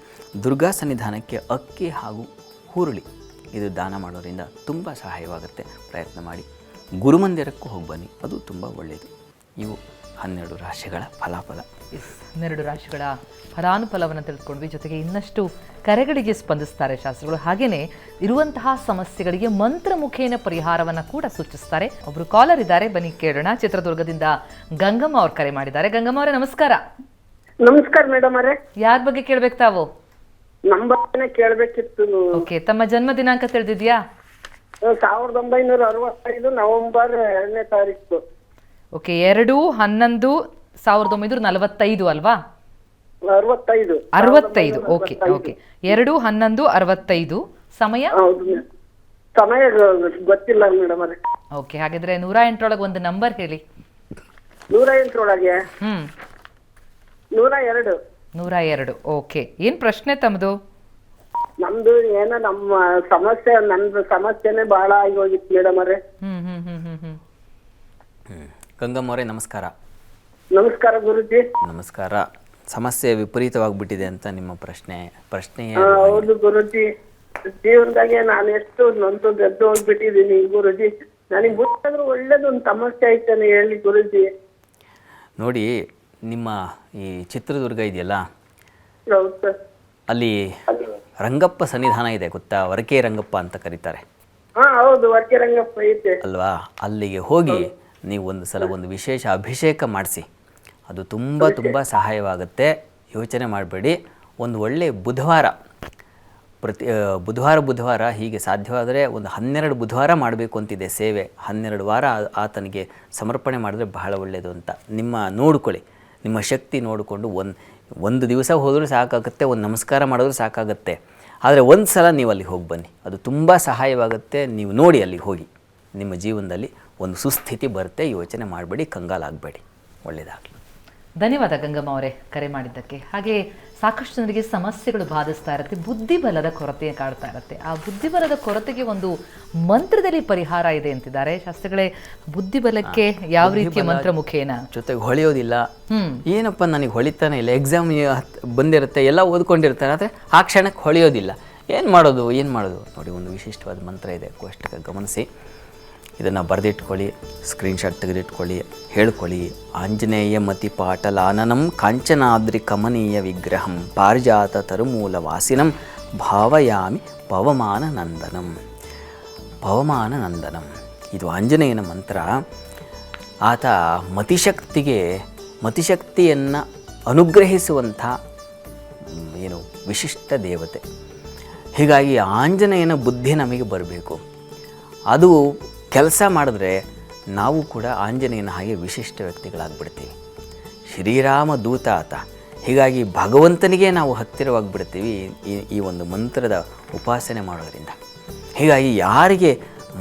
ದುರ್ಗಾ ಸನ್ನಿಧಾನಕ್ಕೆ ಅಕ್ಕಿ ಹಾಗೂ ಹುರುಳಿ ಇದು ದಾನ ಮಾಡೋದ್ರಿಂದ ತುಂಬ ಸಹಾಯವಾಗುತ್ತೆ. ಪ್ರಯತ್ನ ಮಾಡಿ. ಗುರುಮಂದಿರಕ್ಕೂ ಹೋಗಿ ಬನ್ನಿ, ಅದು ತುಂಬ ಒಳ್ಳೆಯದು. ಇವು 12 ರಾಶಿಗಳ ಫಲಾಫಲ. 12 ರಾಶಿಗಳ ಫಲಾನುಫಲವನ್ನು ತಿಳ್ಕೊಂಡ್ವಿ. ಜೊತೆಗೆ ಇನ್ನಷ್ಟು ಕರೆಗಳಿಗೆ ಸ್ಪಂದಿಸ್ತಾರೆ ಶಾಸ್ತ್ರಿಗಳು. ಹಾಗೇನೆ ಇರುವಂತಹ ಸಮಸ್ಯೆಗಳಿಗೆ ಮಂತ್ರಮುಖೇನ ಪರಿಹಾರವನ್ನ ಕೂಡ ಸೂಚಿಸ್ತಾರೆ. ಒಬ್ರು ಕಾಲರ್ ಇದ್ದಾರೆ, ಬನ್ನಿ ಕೇಳೋಣ. ಚಿತ್ರದುರ್ಗದಿಂದ ಗಂಗಮ್ಮ ಅವ್ರು ಕರೆ ಮಾಡಿದ್ದಾರೆ. ಗಂಗಮ್ಮ ಅವರೇ ನಮಸ್ಕಾರ. ನಮಸ್ಕಾರ ಮೇಡಮ್ ಅವರೇ. ಯಾರ ಬಗ್ಗೆ ಕೇಳ್ಬೇಕು ತಾವು? ನಂಬರ್ನೇ ಕೇಳ್ಬೇಕಿತ್ತು. ಓಕೆ, ತಮ್ಮ ಜನ್ಮ ದಿನಾಂಕ ತಿಳಿದಿದ್ಯಾ? 1965 ನವೆಂಬರ್ 2ನೇ ತಾರೀಕು. ಓಕೆ, 2/11/1945 ಅಲ್ವಾ? 65. Okay okay, 2/11/65. ಸಮಯ? ಹೌದು, ಸಮಯ ಗೊತ್ತಿಲ್ಲ ಮೇಡಮ್ ಅವರೇ. ಓಕೆ, ಹಾಗಿದ್ರೆ 108 ಒಂದು ನಂಬರ್ ಹೇಳಿ. 108 ಒಳಗೆ 102. 102. ಓಕೆ, ಏನ್ ಪ್ರಶ್ನೆ ತಮ್ಮದು? ನಮ್ದು ಏನೋ ನಮ್ಮ ಸಮಸ್ಯೆ, ನಂದು ಸಮಸ್ಯೆನೆ ಬಹಳ ಆಗಿ ಹೋಗಿತ್ತು ಮೇಡಮ್ ಅವರೇ. ಗಂಗಮ್ಮವರೇ ನಮಸ್ಕಾರ. ನಮಸ್ಕಾರ ಗುರುಜಿ. ನಮಸ್ಕಾರ. ಸಮಸ್ಯೆ ವಿಪರೀತವಾಗಿಬಿಟ್ಟಿದೆ ಅಂತ ನಿಮ್ಮ ಪ್ರಶ್ನೆಯೇ? ಹೌದು ಗುರುಜಿ, ಜೀವನದಾಗೆ ನಾನು ಎಷ್ಟು ನೊಂದು ಗೆದ್ದು ಹೋಗ್ಬಿಟ್ಟಿದೀನಿ ಗುರುಜಿ. ನನಗೆ ಗೊತ್ತಾದ್ರೂ ಒಳ್ಳೇದೊಂದು ಸಮಸ್ಯೆ ಐತಾನೆ ಹೇಳಿ ಗುರುಜಿ. ನೋಡಿ, ನಿಮ್ಮ ಈ ಚಿತ್ರದುರ್ಗ ಇದೆಯಲ್ಲ, ಹೌದು ಸರ್. ಅಲ್ಲಿ ರಂಗಪ್ಪ ಸನ್ನಿಧಾನ ಇದೆ, ಗೊತ್ತಾ? ವರಕೆ ರಂಗಪ್ಪ ಅಂತ ಕರೀತಾರೆ. ಹೌದು, ವರ್ಕೆ ರಂಗಪ್ಪ ಐತೆ ಅಲ್ವಾ? ಅಲ್ಲಿಗೆ ಹೋಗಿ ನೀವು ಒಂದು ಸಲ ಒಂದು ವಿಶೇಷ ಅಭಿಷೇಕ ಮಾಡಿಸಿ. ಅದು ತುಂಬ ತುಂಬ ಸಹಾಯವಾಗುತ್ತೆ. ಯೋಚನೆ ಮಾಡಬೇಡಿ. ಒಂದು ಒಳ್ಳೆಯ ಬುಧವಾರ, ಬುಧವಾರ ಹೀಗೆ ಸಾಧ್ಯವಾದರೆ ಒಂದು 12 ಬುಧವಾರ ಮಾಡಬೇಕು ಅಂತಿದೆ ಸೇವೆ. 12 ವಾರ ಆತನಿಗೆ ಸಮರ್ಪಣೆ ಮಾಡಿದ್ರೆ ಬಹಳ ಒಳ್ಳೆಯದು ಅಂತ ನಿಮ್ಮ ನೋಡ್ಕೊಳ್ಳಿ. ನಿಮ್ಮ ಶಕ್ತಿ ನೋಡಿಕೊಂಡು ಒಂದು ದಿವಸ ಹೋದರೂ ಸಾಕಾಗುತ್ತೆ, ಒಂದು ನಮಸ್ಕಾರ ಮಾಡಿದ್ರೂ ಸಾಕಾಗುತ್ತೆ. ಆದರೆ ಒಂದು ಸಲ ನೀವು ಅಲ್ಲಿಗೆ ಹೋಗಿ ಬನ್ನಿ, ಅದು ತುಂಬ ಸಹಾಯವಾಗುತ್ತೆ. ನೀವು ನೋಡಿ ಅಲ್ಲಿಗೆ ಹೋಗಿ, ನಿಮ್ಮ ಜೀವನದಲ್ಲಿ ಒಂದು ಸುಸ್ಥಿತಿ ಬರುತ್ತೆ. ಯೋಚನೆ ಮಾಡಬೇಡಿ, ಕಂಗಾಲಾಗಬೇಡಿ. ಒಳ್ಳೆಯದಾಗಲಿ. ಧನ್ಯವಾದ ಗಂಗಮ್ಮ ಅವರೇ ಕರೆ ಮಾಡಿದ್ದಕ್ಕೆ. ಹಾಗೆ ಸಾಕಷ್ಟು ಜನರಿಗೆ ಸಮಸ್ಯೆಗಳು ಬಾಧಿಸ್ತಾ ಇರುತ್ತೆ, ಬುದ್ಧಿಬಲದ ಕೊರತೆ ಕಾಡ್ತಾ ಇರುತ್ತೆ. ಆ ಬುದ್ಧಿಬಲದ ಕೊರತೆಗೆ ಒಂದು ಮಂತ್ರದಲ್ಲಿ ಪರಿಹಾರ ಇದೆ ಅಂತಿದ್ದಾರೆ ಶಾಸ್ತ್ರಿಗಳೇ. ಬುದ್ಧಿಬಲಕ್ಕೆ ಯಾವ ರೀತಿಯ ಮಂತ್ರ ಮುಖೇನ? ಜೊತೆಗೆ ಹೊಳೆಯೋದಿಲ್ಲ. ಏನಪ್ಪ ನನಗೆ ಹೊಳಿತಾನೆ ಇಲ್ಲ, ಎಕ್ಸಾಮ್ ಬಂದಿರುತ್ತೆ, ಎಲ್ಲ ಓದ್ಕೊಂಡಿರ್ತಾರೆ, ಆದರೆ ಆ ಕ್ಷಣಕ್ಕೆ ಹೊಳೆಯೋದಿಲ್ಲ. ಏನು ಮಾಡೋದು ನೋಡಿ, ಒಂದು ವಿಶಿಷ್ಟವಾದ ಮಂತ್ರ ಇದೆ, ಅಷ್ಟಕ್ಕೆ ಗಮನಿಸಿ. ಇದನ್ನು ಬರೆದಿಟ್ಕೊಳ್ಳಿ, ಸ್ಕ್ರೀನ್ಶಾಟ್ ತೆಗೆದಿಟ್ಕೊಳ್ಳಿ, ಹೇಳ್ಕೊಳ್ಳಿ. ಆಂಜನೇಯ ಮತಿ ಪಾಟಲಾನನಂ ಕಾಂಚನಾದ್ರಿ ಕಮನೀಯ ವಿಗ್ರಹಂ ಪಾರಿಜಾತ ತರುಮೂಲ ವಾಸಿನಂ ಭಾವಯಾಮಿ ಪವಮಾನ ನಂದನಂ. ಇದು ಆಂಜನೇಯನ ಮಂತ್ರ. ಆತ ಮತಿಶಕ್ತಿಯನ್ನು ಅನುಗ್ರಹಿಸುವಂಥ ವಿಶಿಷ್ಟ ದೇವತೆ. ಹೀಗಾಗಿ ಆಂಜನೇಯನ ಬುದ್ಧಿ ನಮಗೆ ಬರಬೇಕು. ಅದು ಕೆಲಸ ಮಾಡಿದ್ರೆ ನಾವು ಕೂಡ ಆಂಜನೇಯನ ಹಾಗೆ ವಿಶಿಷ್ಟ ವ್ಯಕ್ತಿಗಳಾಗ್ಬಿಡ್ತೀವಿ. ಶ್ರೀರಾಮ ದೂತ ಆತ. ಹೀಗಾಗಿ ಭಗವಂತನಿಗೆ ನಾವು ಹತ್ತಿರವಾಗಿಬಿಡ್ತೀವಿ ಈ ಒಂದು ಮಂತ್ರದ ಉಪಾಸನೆ ಮಾಡೋದರಿಂದ. ಹೀಗಾಗಿ ಯಾರಿಗೆ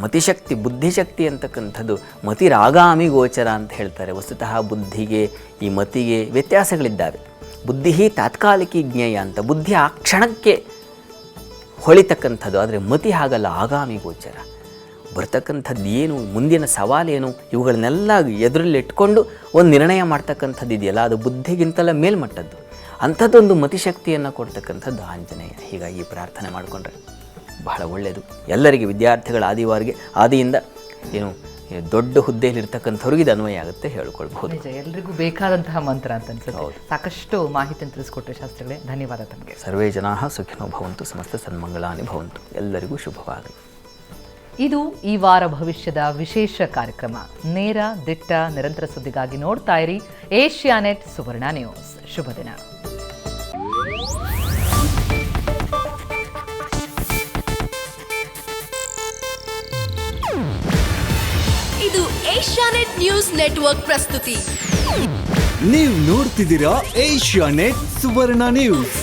ಮತಿಶಕ್ತಿ, ಬುದ್ಧಿಶಕ್ತಿ ಅಂತಕ್ಕಂಥದ್ದು ಮತಿರಾಗಾಮಿ ಗೋಚರ ಅಂತ ಹೇಳ್ತಾರೆ. ವಸ್ತುತಃ ಬುದ್ಧಿಗೆ ಈ ಮತಿಗೆ ವ್ಯತ್ಯಾಸಗಳಿದ್ದಾವೆ. ಬುದ್ಧಿ ತಾತ್ಕಾಲಿಕಿ ಜ್ಞೇಯ ಅಂತ, ಬುದ್ಧಿ ಆ ಕ್ಷಣಕ್ಕೆ ಹೊಳಿತಕ್ಕಂಥದ್ದು. ಆದರೆ ಮತಿ ಹಾಗಲ್ಲ, ಆಗಾಮಿ ಗೋಚರ. ಬರ್ತಕ್ಕಂಥದ್ದು ಏನು, ಮುಂದಿನ ಸವಾಲೇನು, ಇವುಗಳನ್ನೆಲ್ಲ ಎದುರಲ್ಲಿಟ್ಕೊಂಡು ಒಂದು ನಿರ್ಣಯ ಮಾಡ್ತಕ್ಕಂಥದ್ದು ಇದೆಯಲ್ಲ, ಅದು ಬುದ್ಧಿಗಿಂತಲೇ ಮೇಲ್ಮಟ್ಟದ್ದು. ಅಂಥದ್ದೊಂದು ಮತಿಶಕ್ತಿಯನ್ನು ಕೊಡ್ತಕ್ಕಂಥದ್ದು ಆಂಜನೇಯ. ಹೀಗಾಗಿ ಪ್ರಾರ್ಥನೆ ಮಾಡಿಕೊಂಡ್ರೆ ಬಹಳ ಒಳ್ಳೆಯದು. ಎಲ್ಲರಿಗೆ, ವಿದ್ಯಾರ್ಥಿಗಳ ಆದಿಯಿಂದ ದೊಡ್ಡ ಹುದ್ದೆಯಲ್ಲಿರ್ತಕ್ಕಂಥವ್ರಿಗೆ ಇದು ಅನ್ವಯ ಆಗುತ್ತೆ ಹೇಳ್ಕೊಳ್ಬಹುದು. ನಿಜ, ಎಲ್ರಿಗೂ ಬೇಕಾದಂತಹ ಮಂತ್ರ ಅಂತ ಅನ್ಸುತ್ತೆ. ಸಾಕಷ್ಟು ಮಾಹಿತಿಯನ್ನು ತಿಳಿಸ್ಕೊಟ್ರೆ ಶಾಸ್ತ್ರಿಗಳೇ, ಧನ್ಯವಾದ ತಮಗೆ. ಸರ್ವೇ ಜನಾಃ ಸುಖಿನೋ ಭವಂತು, ಸಮಸ್ತ ಸನ್ಮಂಗಳಾನಿ ಭವಂತು. ಎಲ್ಲರಿಗೂ ಶುಭವಾಗಲಿ. ಇದು ಈ ವಾರ ಭವಿಷ್ಯದ ವಿಶೇಷ ಕಾರ್ಯಕ್ರಮ. ನೇರ, ದಿಟ್ಟ, ನಿರಂತರ ಸುದ್ದಿಗಾಗಿ ನೋಡ್ತಾ ಇರಿ ಏಷ್ಯಾನೆಟ್ ಸುವರ್ಣ ನ್ಯೂಸ್. ಶುಭ ದಿನ. ಇದು ಏಷ್ಯಾನೆಟ್ ನ್ಯೂಸ್ ನೆಟ್ವರ್ಕ್ ಪ್ರಸ್ತುತಿ. ನೀವು ನೋಡ್ತಿದ್ದೀರಾ ಏಷ್ಯಾನೆಟ್ ಸುವರ್ಣ ನ್ಯೂಸ್.